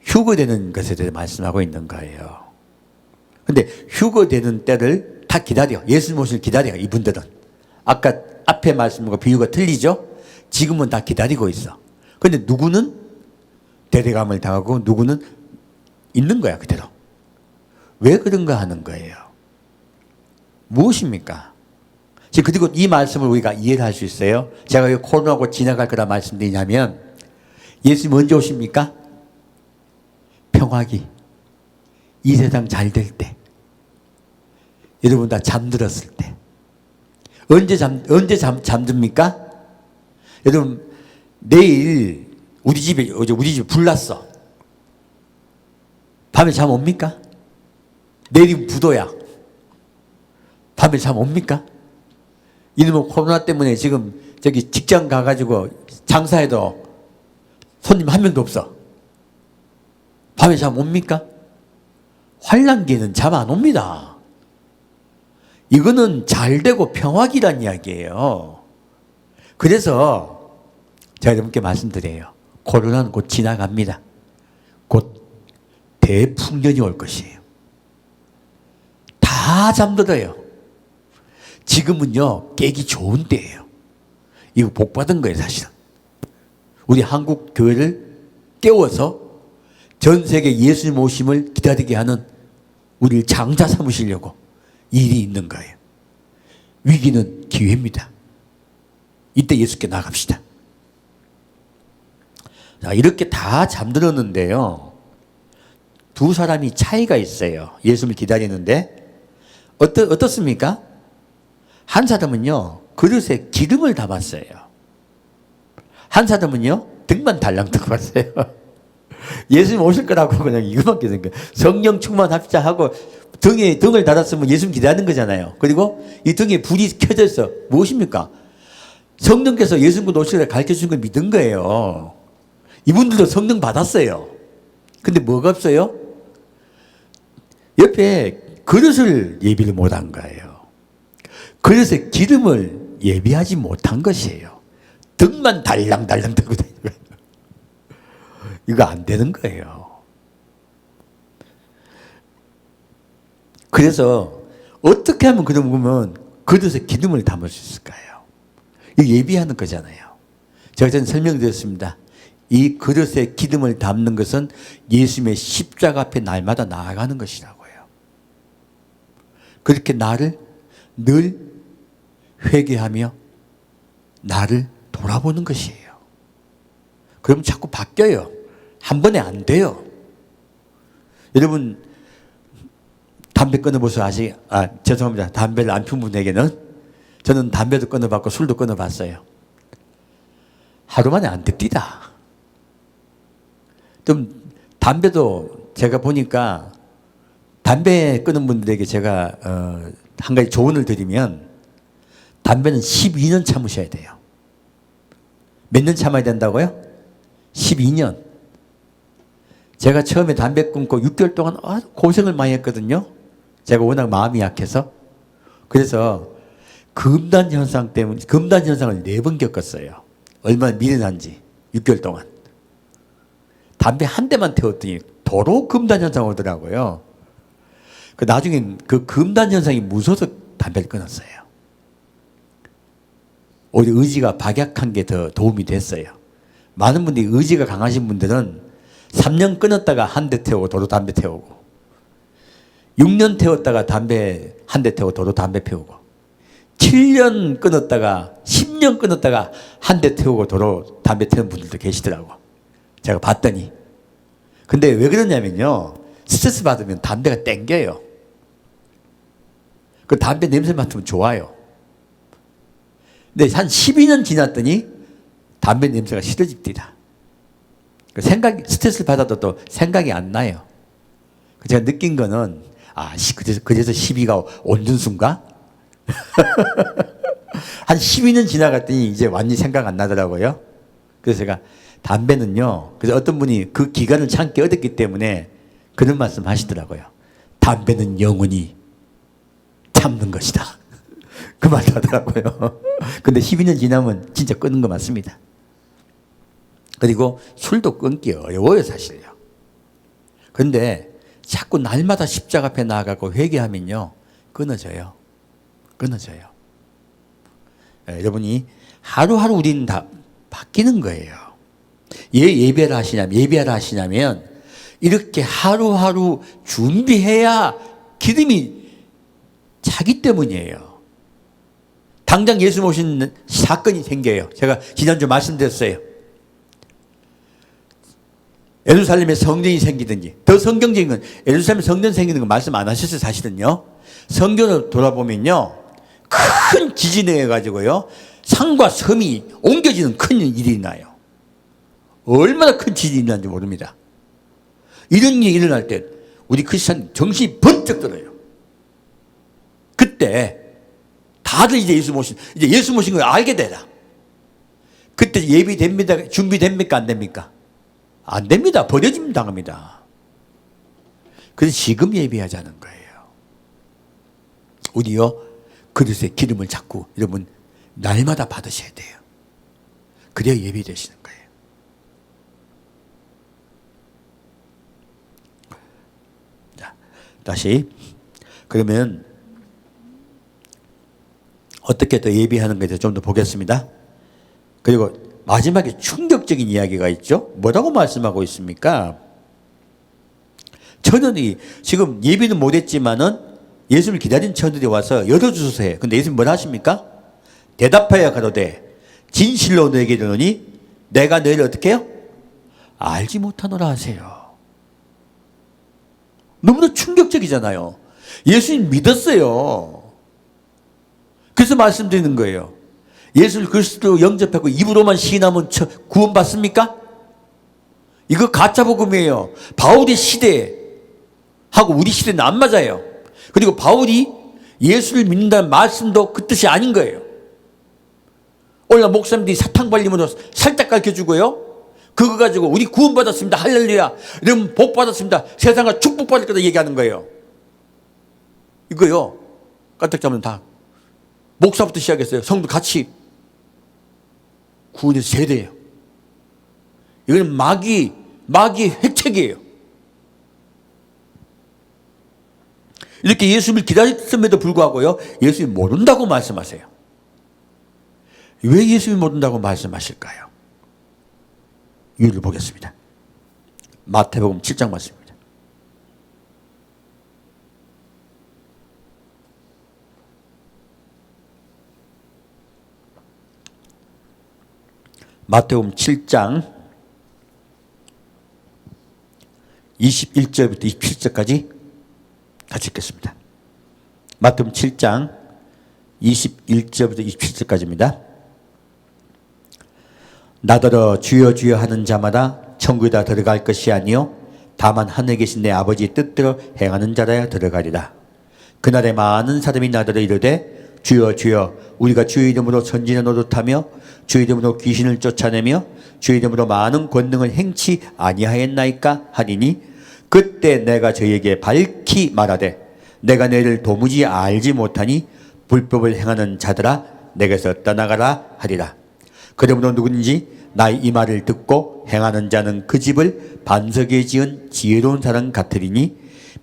휴거되는 것에 대해서 말씀하고 있는 거예요. 근데 휴거되는 때를 다 기다려. 예수님 오실 기다려, 이분들은. 아까 앞에 말씀과 비유가 틀리죠? 지금은 다 기다리고 있어. 근데 누구는 대대감을 당하고 누구는 있는 거야, 그대로. 왜 그런가 하는 거예요. 무엇입니까? 지금 그리고 이 말씀을 우리가 이해를 할 수 있어요. 제가 왜 코로나고 지나갈 거라 말씀드리냐면, 예수님 언제 오십니까? 평화기. 이 세상 잘 될 때. 여러분 다 잠들었을 때. 언제 잠듭니까? 여러분, 내일 우리 집에 불 났어. 밤에 잠 옵니까? 내일이 부도야. 밤에 잠 옵니까? 이놈의 코로나 때문에 지금 저기 직장 가가지고 장사해도 손님 한 명도 없어. 밤에 잠 옵니까? 환란기에는 잠 안 옵니다. 이거는 잘 되고 평화기란 이야기예요. 그래서 제가 여러분께 말씀드려요. 코로나는 곧 지나갑니다. 곧 대풍년이 올 것이에요. 다 잠들어요. 지금은요, 깨기 좋은 때예요. 이거 복 받은 거예요, 사실은. 우리 한국 교회를 깨워서 전 세계 예수님 오심을 기다리게 하는 우리를 장자 삼으시려고 일이 있는 거예요. 위기는 기회입니다. 이때 예수께 나갑시다. 자, 이렇게 다 잠들었는데요. 두 사람이 차이가 있어요. 예수님을 기다리는데. 어떻습니까? 한 사람은요, 그릇에 기름을 담았어요. 한 사람은요, 등만 달랑 담았어요. 예수님 오실 거라고 그냥 이거밖에 생각해요. 성령 충만합시다 하고 등을 닫았으면 예수님 기다리는 거잖아요. 그리고 이 등에 불이 켜져 있어. 무엇입니까? 성령께서 예수님 오시기를 가르쳐 주신 걸 믿은 거예요. 이분들도 성령 받았어요. 근데 뭐가 없어요? 옆에 그릇을 예비를 못한 거예요. 그릇에 기름을 예비하지 못한 것이에요. 등만 달랑달랑 들고 다니는 거예요. 이거 안 되는 거예요. 그래서 어떻게 하면 그러면 그릇에 기름을 담을 수 있을까요? 이거 예비하는 거잖아요. 제가 전에 설명드렸습니다. 이 그릇에 기름을 담는 것은 예수님의 십자가 앞에 날마다 나아가는 것이라고요. 그렇게 나를 늘 회개하며 나를 돌아보는 것이에요. 그럼 자꾸 바뀌어요. 한 번에 안 돼요. 여러분, 담배 끊어보세요. 죄송합니다. 담배를 안 피운 분에게는. 저는 담배도 끊어봤고 술도 끊어봤어요. 하루 만에 안 됩니다. 좀 담배도 제가 보니까 담배 끊은 분들에게 제가 한 가지 조언을 드리면, 담배는 12년 참으셔야 돼요. 몇 년 참아야 된다고요? 12년. 제가 처음에 담배 끊고 6개월 동안 아주 고생을 많이 했거든요. 제가 워낙 마음이 약해서. 그래서 금단 현상을 4번 겪었어요. 얼마나 미련한지. 6개월 동안. 담배 한 대만 태웠더니 도로 금단 현상 오더라고요. 나중에 그 금단 현상이 무서워서 담배를 끊었어요. 오히려 의지가 박약한 게 더 도움이 됐어요. 많은 분들이 의지가 강하신 분들은 3년 끊었다가 한 대 태우고 도로 담배 태우고, 6년 태웠다가 담배 한 대 태우고 도로 담배 피우고, 7년 끊었다가 10년 끊었다가 한 대 태우고 도로 담배 태우는 분들도 계시더라고. 제가 봤더니. 근데 왜 그러냐면요, 스트레스 받으면 담배가 땡겨요. 그 담배 냄새 맡으면 좋아요. 근데 한 12년 지났더니 담배 냄새가 싫어집니다. 스트레스를 받아도 또 생각이 안 나요. 제가 느낀 거는, 그래서 시비가 온전순가? 한 12년 지나갔더니 이제 완전히 생각 안 나더라고요. 그래서 제가 담배는요, 그래서 어떤 분이 그 기간을 참게 얻었기 때문에 그런 말씀 하시더라고요. 담배는 영원히 참는 것이다. 그 말도 하더라고요. 근데 12년 지나면 진짜 끊는 거 맞습니다. 그리고 술도 끊기 어려워요, 사실요. 그런데 자꾸 날마다 십자가 앞에 나아가고 회개하면요, 끊어져요. 끊어져요. 여러분이 하루하루 우리는 다 바뀌는 거예요. 예배를 하시냐면 이렇게 하루하루 준비해야 기름이 차기 때문이에요. 당장 예수 모신 사건이 생겨요. 제가 지난주 말씀드렸어요. 예루살렘에 성전이 생기든지, 더 성경적인 건 예루살렘에 성전 생기는 건 말씀 안 하셨어요, 사실은요. 성경을 돌아보면요, 큰 지진이 해가지고요, 산과 섬이 옮겨지는 큰 일이 나요. 얼마나 큰 지진이 일어난지 모릅니다. 이런 일이 일어날 때 우리 크리스찬 정신이 번쩍 들어요. 그때 다들 이제 예수 모신 걸 알게 되라. 그때 예비됩니다. 준비됩니까? 안 됩니까? 안 됩니다. 버려짐 당합니다. 그래서 지금 예비하자는 거예요. 우리요, 그릇에 기름을 자꾸 여러분 날마다 받으셔야 돼요. 그래야 예비되시는 거예요. 자, 다시 그러면 어떻게 더 예비하는 것에 좀 더 보겠습니다. 그리고 마지막에 충격적인 이야기가 있죠. 뭐라고 말씀하고 있습니까? 천연이 지금 예비는 못했지만은 예수를 기다린 천들이 와서 열어주소서. 근데 예수님 뭐라 하십니까? 대답하여 가로되 진실로 너에게 이르노니 내가 너희를 어떻게 해요? 알지 못하노라 하세요. 너무나 충격적이잖아요. 예수님 믿었어요. 그래서 말씀드리는 거예요. 예수를 그리스도 영접하고 입으로만 시인하면 구원받습니까? 이거 가짜 복음이에요. 바울의 시대하고 우리 시대는 안 맞아요. 그리고 바울이 예수를 믿는다는 말씀도 그 뜻이 아닌 거예요. 오늘 목사님들이 사탕 발림으로 살짝 가르쳐주고요, 그거 가지고 우리 구원받았습니다, 할렐루야, 이러면 복받았습니다, 세상과 축복받을 거다 얘기하는 거예요. 이거요, 까딱 잡으면 다 목사부터 시작했어요. 성도 같이 구원에서 제대예요. 이거는 마귀의 획책이에요. 이렇게 예수를 기다렸음에도 불구하고요, 예수님 모른다고 말씀하세요. 왜 예수님 모른다고 말씀하실까요? 이유를 보겠습니다. 마태복음 7장 말씀입니다. 마태복음 7장 21절부터 27절까지 같이 읽겠습니다. 마태복음 7장 21절부터 27절까지입니다. 나더러 주여 주여 하는 자마다 천국에 들어갈 것이 아니요 다만 하늘에 계신 내 아버지의 뜻대로 행하는 자라야 들어가리라. 그날에 많은 사람이 나더러 이르되 주여 주여 우리가 주의 이름으로 선지자 노릇하며 주의 이름으로 귀신을 쫓아내며 주의 이름으로 많은 권능을 행치 아니하였나이까 하리니 그때 내가 저희에게 밝히 말하되 내가 너희를 도무지 알지 못하니 불법을 행하는 자들아 내게서 떠나가라 하리라. 그러므로 누구든지 나의 이 말을 듣고 행하는 자는 그 집을 반석에 지은 지혜로운 사람 같으리니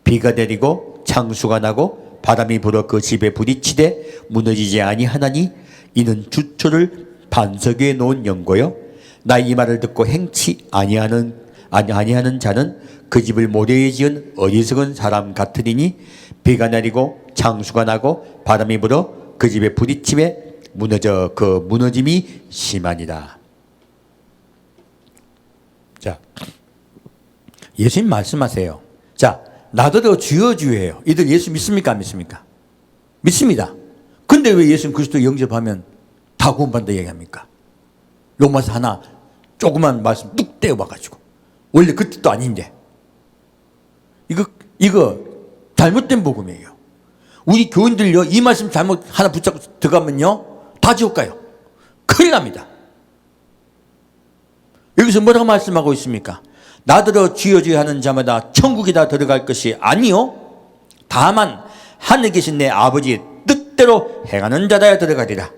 비가 내리고 창수가 나고 바람이 불어 그 집에 부딪히되 무너지지 아니하나니 이는 주초를 반석에 놓은 연고요 나의 이 말을 듣고 행치 아니하는 자는 그 집을 모래에 지은 어리석은 사람 같으리니 비가 내리고 창수가 나고 바람이 불어 그 집에 부딪히매 무너져 그 무너짐이 심하니라. 자, 예수님 말씀하세요. 자, 나더러 주여 주여해요. 이들 예수 믿습니까? 안 믿습니까? 믿습니다. 근데 왜 예수님 그리스도 영접하면 다 구원받는다 얘기합니까? 로마서 하나 조그만 말씀 뚝 떼어봐가지고 원래 그 뜻도 아닌데 이거 잘못된 복음이에요. 우리 교인들요 이 말씀 잘못 하나 붙잡고 들어가면요 다 지옥 가요. 큰일 납니다. 여기서 뭐라고 말씀하고 있습니까? 나더러 주여 주여 하는 자마다 천국에 다 들어갈 것이 아니요 다만 하늘에 계신 내 아버지의 뜻대로 행하는 자라야 들어가리라.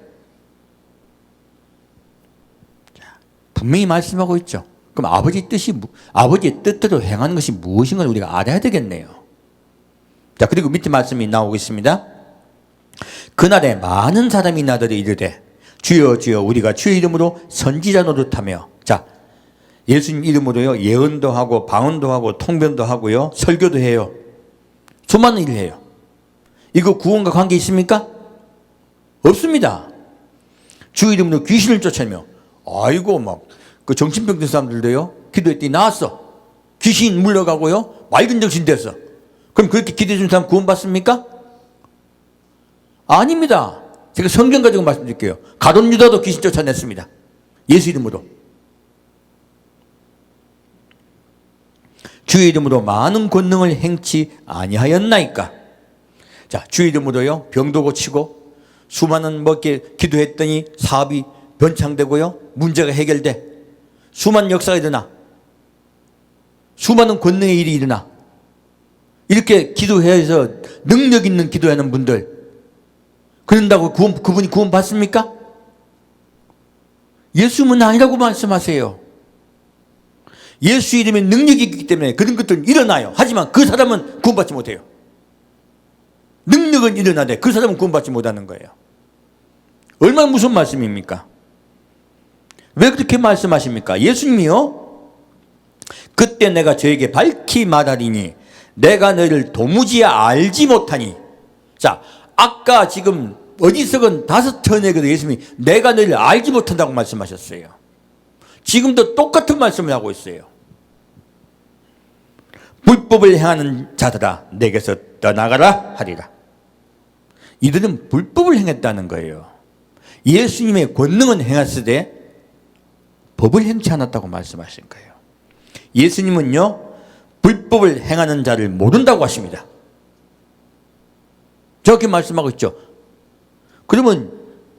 분명히 말씀하고 있죠. 그럼 아버지의 뜻대로 행하는 것이 무엇인가 우리가 알아야 되겠네요. 자, 그리고 밑에 말씀이 나오고 있습니다. 그날에 많은 사람이 나더러 이르되 주여 주여 우리가 주의 이름으로 선지자 노릇하며. 자, 예수님 이름으로요 예언도 하고 방언도 하고 통변도 하고요 설교도 해요. 수많은 일을 해요. 이거 구원과 관계 있습니까? 없습니다. 주 이름으로 귀신을 쫓아내며, 아이고 막 그 정신병든 사람들도요 기도했더니 나았어. 귀신 물러가고요 맑은 정신 됐어. 그럼 그렇게 기도해 준 사람 구원 받습니까? 아닙니다. 제가 성경 가지고 말씀드릴게요. 가룟 유다도 귀신 쫓아냈습니다. 예수 이름으로. 주의 이름으로 많은 권능을 행치 아니하였나이까. 자, 주의 이름으로요 병도 고치고 수많은 이렇게 기도했더니 사업이 변창되고요 문제가 해결돼. 수많은 역사가 일어나. 수많은 권능의 일이 일어나. 이렇게 기도해서 능력 있는 기도하는 분들, 그런다고 그분이 구원 받습니까? 예수님은 아니라고 말씀하세요. 예수 이름에 능력이 있기 때문에 그런 것들은 일어나요. 하지만 그 사람은 구원받지 못해요. 능력은 일어나되 그 사람은 구원받지 못하는 거예요. 얼마나 무슨 말씀입니까? 왜 그렇게 말씀하십니까? 예수님이요 그때 내가 저에게 밝히 말하리니 내가 너희를 도무지 알지 못하니. 자, 아까 지금 어디서건 5번에도 예수님이 내가 너희를 알지 못한다고 말씀하셨어요. 지금도 똑같은 말씀을 하고 있어요. 불법을 행하는 자들아 내게서 떠나가라 하리라. 이들은 불법을 행했다는 거예요. 예수님의 권능은 행했으되 법을 행치 않았다고 말씀하신 거예요. 예수님은요 불법을 행하는 자를 모른다고 하십니다. 저렇게 말씀하고 있죠. 그러면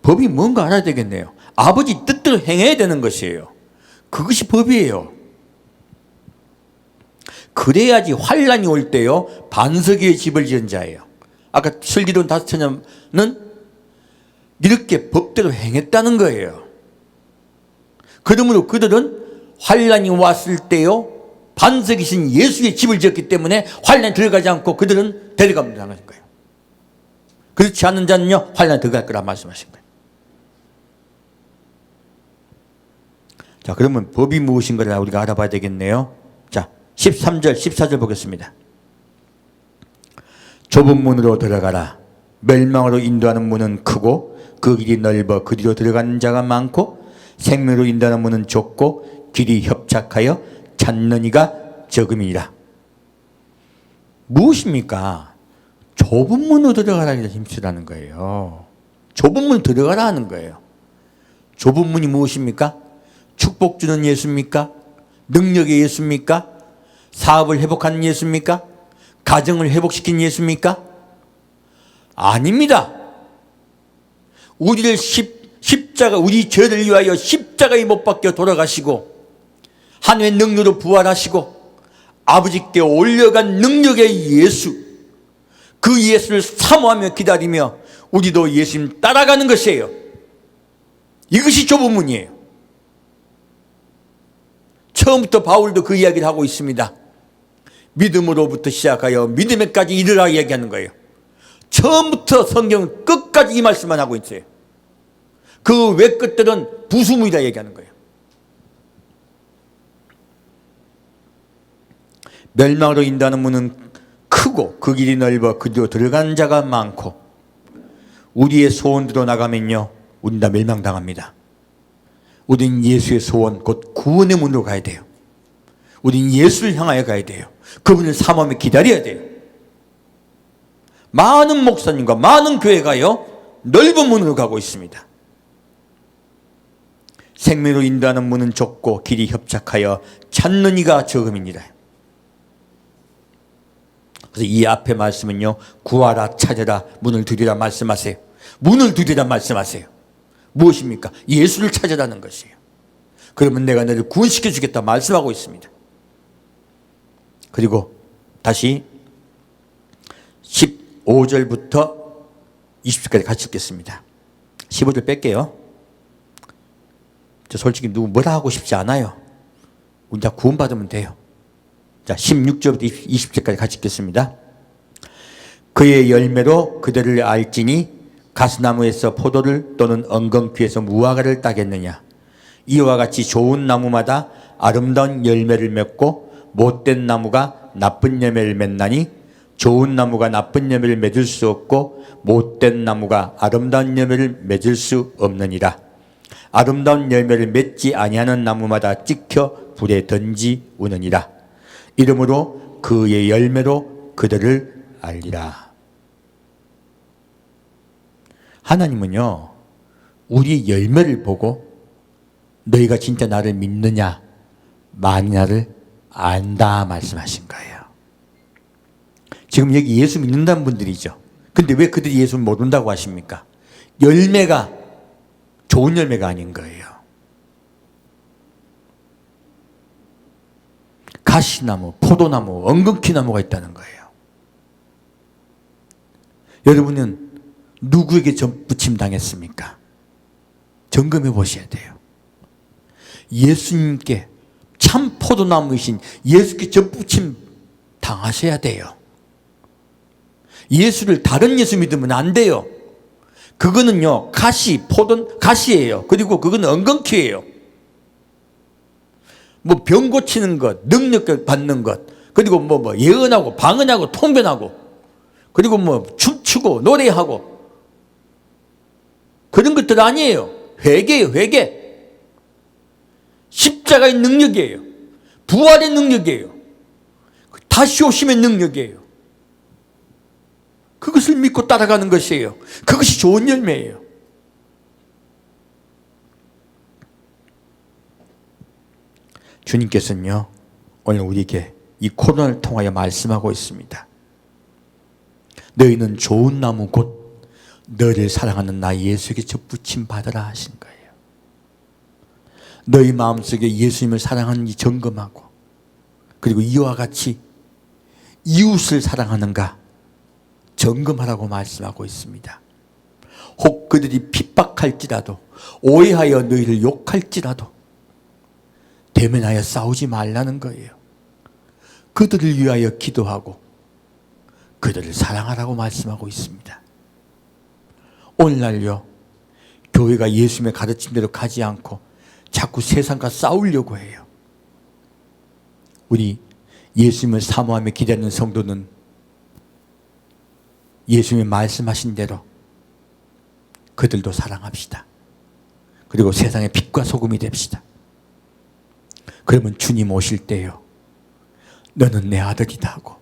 법이 뭔가 알아야 되겠네요. 아버지 뜻대로 행해야 되는 것이에요. 그것이 법이에요. 그래야지 환란이 올 때요 반석 위에 집을 지은 자예요. 아까 슬기로운 5처녀는 이렇게 법대로 행했다는 거예요. 그러므로 그들은 환란이 왔을 때요 반석이신 예수의 집을 지었기 때문에 환란에 들어가지 않고 그들은 데려가면 되는 거예요. 그렇지 않은 자는요 환란에 들어갈 거라 말씀하신 거예요. 자, 그러면 법이 무엇인가를 우리가 알아봐야 되겠네요. 자, 13절 14절 보겠습니다. 좁은 문으로 들어가라. 멸망으로 인도하는 문은 크고 그 길이 넓어 그리로 들어가는 자가 많고 생명으로 인도하는 문은 좁고 길이 협착하여 찾는 이가 적음이라. 무엇입니까? 좁은 문으로 들어가라고 힘쓰라는 거예요. 좁은 문으로 들어가라 하는 거예요. 좁은 문이 무엇입니까? 축복 주는 예수입니까? 능력의 예수입니까? 사업을 회복하는 예수입니까? 가정을 회복시킨 예수입니까? 아닙니다. 우리를 십자가, 우리 죄를 위하여 십자가에 못 박혀 돌아가시고 하나님의 능력으로 부활하시고 아버지께 올려간 능력의 예수, 그 예수를 사모하며 기다리며 우리도 예수님 따라가는 것이에요. 이것이 좁은 문이에요. 처음부터 바울도 그 이야기를 하고 있습니다. 믿음으로부터 시작하여 믿음에까지 이르라 이야기하는 거예요. 처음부터 성경은 끝까지 이 말씀만 하고 있어요. 그 외 끝들은 부수무이다 얘기하는 거예요. 멸망으로 인도하는 문은 크고 그 길이 넓어 그리로 들어가는 자가 많고 우리의 소원대로 나가면요 우린 다 멸망당합니다. 우린 예수의 소원 곧 구원의 문으로 가야 돼요. 우린 예수를 향하여 가야 돼요. 그분을 사모하며 기다려야 돼요. 많은 목사님과 많은 교회가요 넓은 문으로 가고 있습니다. 생명으로 인도하는 문은 좁고 길이 협착하여 찾는 이가 적음이니라. 그래서 이 앞에 말씀은요 구하라 찾으라 문을 두드리라 말씀하세요. 문을 두드리라 말씀하세요. 무엇입니까? 예수를 찾으라는 것이에요. 그러면 내가 너를 구원시켜 주겠다 말씀하고 있습니다. 그리고 다시 15절부터 20절까지 같이 읽겠습니다. 15절 뺄게요. 저 솔직히 누구 뭐라 하고 싶지 않아요. 우리 다 구원받으면 돼요. 자, 16절부터 20절까지 같이 읽겠습니다. 그의 열매로 그들을 알지니 가스나무에서 포도를 또는 엉겅퀴에서 무화과를 따겠느냐. 이와 같이 좋은 나무마다 아름다운 열매를 맺고 못된 나무가 나쁜 열매를 맺나니 좋은 나무가 나쁜 열매를 맺을 수 없고 못된 나무가 아름다운 열매를 맺을 수 없느니라. 아름다운 열매를 맺지 아니하는 나무마다 찍혀 불에 던지우느니라. 이러므로 그의 열매로 그들을 알리라. 하나님은요, 우리 열매를 보고 너희가 진짜 나를 믿느냐 마느냐를 안다 말씀하신 거예요. 지금 여기 예수 믿는다는 분들이죠. 근데 왜 그들이 예수를 모른다고 하십니까? 열매가 좋은 열매가 아닌 거예요. 가시나무, 포도나무, 엉겅퀴나무가 있다는 거예요. 여러분은 누구에게 전부침 당했습니까? 점검해 보셔야 돼요. 예수님께 참 포도나무이신 예수께 전부침 당하셔야 돼요. 예수를 다른 예수 믿으면 안 돼요. 그거는요, 가시예요. 그리고 그거는 엉겅퀴예요. 뭐 병 고치는 것, 능력 받는 것, 그리고 뭐 예언하고 방언하고 통변하고, 그리고 뭐 춤추고 노래하고, 그런 것들 아니에요. 회개예요, 회개. 십자가의 능력이에요. 부활의 능력이에요. 다시 오심의 능력이에요. 그것을 믿고 따라가는 것이에요. 그것이 좋은 열매예요. 주님께서는요, 오늘 우리에게 이 코로나를 통하여 말씀하고 있습니다. 너희는 좋은 나무 곧 너를 사랑하는 나 예수에게 접붙임 받으라 하신 거예요. 너희 마음속에 예수님을 사랑하는지 점검하고, 그리고 이와 같이 이웃을 사랑하는가 점검하라고 말씀하고 있습니다. 혹 그들이 핍박할지라도, 오해하여 너희를 욕할지라도 대면하여 싸우지 말라는 거예요. 그들을 위하여 기도하고 그들을 사랑하라고 말씀하고 있습니다. 오늘날요, 교회가 예수님의 가르침대로 가지 않고 자꾸 세상과 싸우려고 해요. 우리 예수님을 사모하며 기다리는 성도는 예수님이 말씀하신 대로 그들도 사랑합시다. 그리고 세상의 빛과 소금이 됩시다. 그러면 주님 오실 때요, 너는 내 아들이다 하고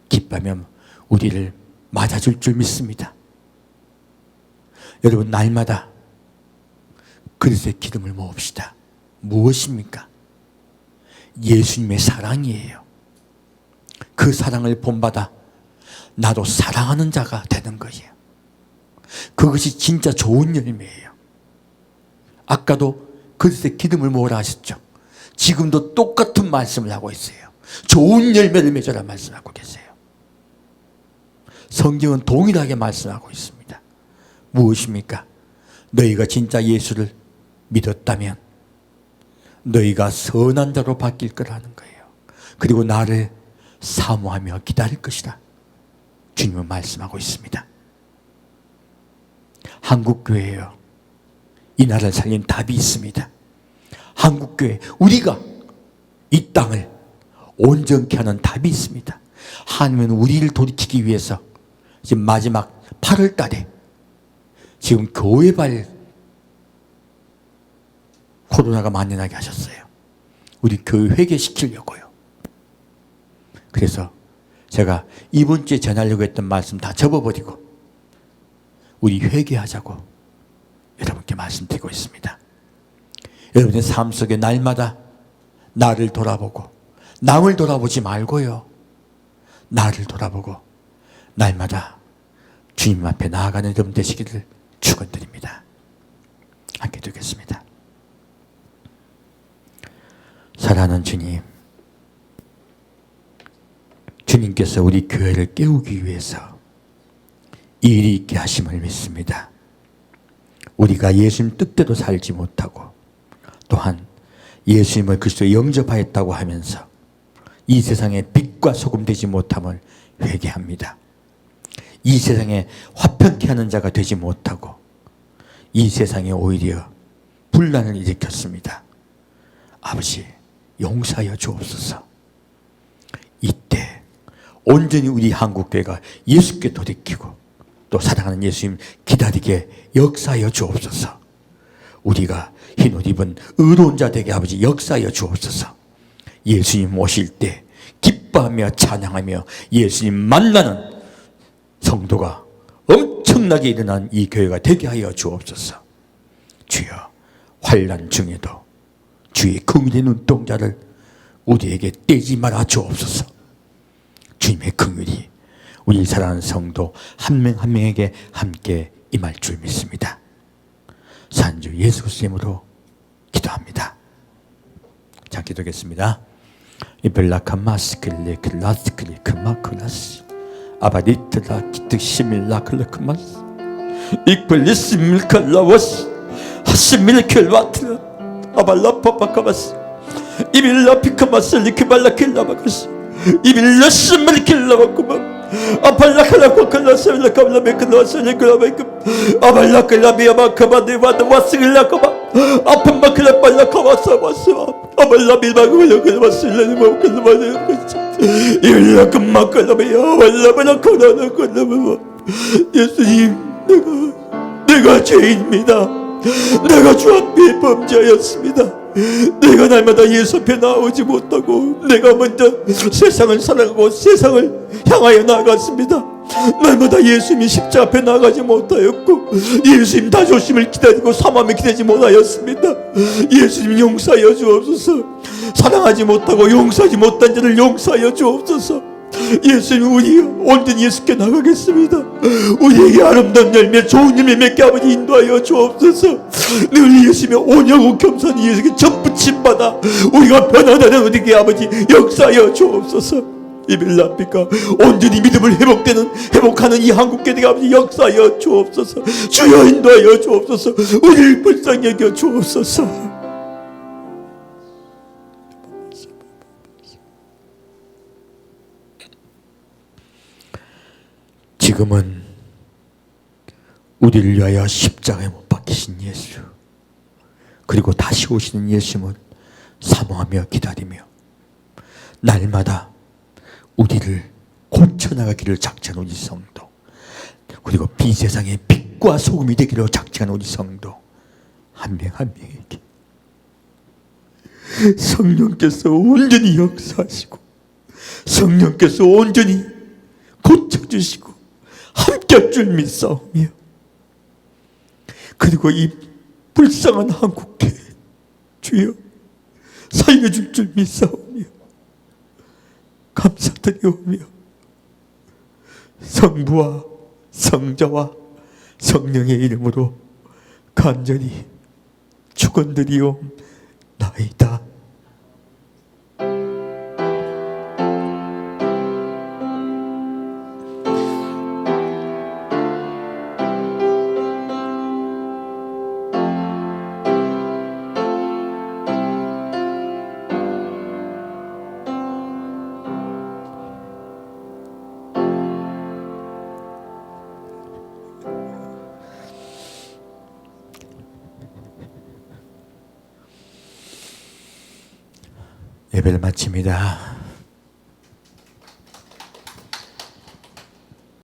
기뻐하면 우리를 맞아줄 줄 믿습니다. 여러분, 날마다 그릇에 기름을 모읍시다. 무엇입니까? 예수님의 사랑이에요. 그 사랑을 본받아 나도 사랑하는 자가 되는 거예요. 그것이 진짜 좋은 열매예요. 아까도 그릇에 기름을 모으라 하셨죠. 지금도 똑같은 말씀을 하고 있어요. 좋은 열매를 맺어라 말씀하고 계세요. 성경은 동일하게 말씀하고 있습니다. 무엇입니까? 너희가 진짜 예수를 믿었다면 너희가 선한 자로 바뀔 거라는 거예요. 그리고 나를 사모하며 기다릴 것이다. 주님은 말씀하고 있습니다. 한국교회예요. 이 나라를 살린 답이 있습니다. 한국교회, 우리가 이 땅을 온전케 하는 답이 있습니다. 하나님은 우리를 돌이키기 위해서 지금 마지막 8월 달에 지금 교회발 코로나가 만연하게 하셨어요. 우리 교회 회개시키려고요. 그래서 제가 이번 주에 전하려고 했던 말씀 다 접어버리고 우리 회개하자고 여러분께 말씀드리고 있습니다. 여러분의 삶 속에 날마다 나를 돌아보고 남을 돌아보지 말고요, 나를 돌아보고 날마다 주님 앞에 나아가는 여러분 되시기를 축원드립니다. 함께 드리겠습니다. 사랑하는 주님, 주님께서 우리 교회를 깨우기 위해서 이 일이 있게 하심을 믿습니다. 우리가 예수님 뜻대로 살지 못하고 또한 예수님을 그리스도 영접하였다고 하면서 이 세상에 빛과 소금 되지 못함을 회개합니다. 이 세상에 화평케 하는 자가 되지 못하고 이 세상에 오히려 분란을 일으켰습니다. 아버지, 용서하여 주옵소서. 이때 온전히 우리 한국교회가 예수께 돌이키고 또 사랑하는 예수님 기다리게 역사하여 주옵소서. 우리가 흰옷 입은 의로운 자 되게 아버지 역사하여 주옵소서. 예수님 오실 때 기뻐하며 찬양하며 예수님 만나는 성도가 엄청나게 일어난 이 교회가 되게 하여 주옵소서. 주여, 환난 중에도 주의 긍휼의 눈동자를 우리에게 떼지 말아 주옵소서. 주님의 긍휼이 우리 사랑하는 성도 한 명 한 명에게 함께 임할 줄 믿습니다. 산주 예수 그리스도로 기도합니다. 자, 기도하겠습니다. 이벨라카마스클레 클라스클레 크마클라스 아바리트라 기특시밀라 클레크마스 이클리스밀칼라워스 하시밀켈와트라 아발라파파카마스 이빌라피카마스 리키발라킬라바카스 이빌라스밀킬라바쿠마 아발라칼라코칼라스밀라카블라메클라스밀라메클 아발라칼라미야마카바데바드 와스길라카바 아판마클라발라카바사바사 아발라밀바글라클라바슬라니마클라바데 일라카마칼라미야 왈라발라카라나칼라바. 예수님, 내가 죄인입니다. 내가 주 앞에 범죄하였습니다. 내가 날마다 예수 앞에 나오지 못하고 내가 먼저 세상을 사랑하고 세상을 향하여 나아갔습니다. 날마다 예수님이 십자가 앞에 나가지 못하였고 예수님 다조심을 기다리고 사모함을 기다리지 못하였습니다. 예수님 용서하여 주옵소서. 사랑하지 못하고 용서하지 못한 자를 용서하여 주옵소서. 예수님, 우리 온전히 예수께 나가겠습니다. 우리에게 아름다운 열매, 좋은 열매 맺게 아버지 인도하여 주옵소서. 늘 예수님의 온유하고 겸손히 예수께 접붙임받아 우리가 변화되는 우리에게 아버지 역사하여 주옵소서. 이빌라피카 온전히 믿음을 회복하는 이 한국교회가 아버지 역사하여 주옵소서. 주여 인도하여 주옵소서. 우리를 불쌍히 여겨 주옵소서. 지금은 우리를 위하여 십자가에 못 박히신 예수, 그리고 다시 오시는 예수님을 사모하며 기다리며 날마다 우리를 고쳐나가기를 작정한 우리 성도, 그리고 빈세상의 빛과 소금이 되기를 작정한 우리 성도 한 명 한 명에게 성령께서 온전히 역사하시고 성령께서 온전히 고쳐주시고 함께 할 줄 믿사오며, 그리고 이 불쌍한 한국교회 주여 살려줄 줄 믿사오며 감사드리오며 성부와 성자와 성령의 이름으로 간절히 축원드리옵나이다. 예배를 마칩니다.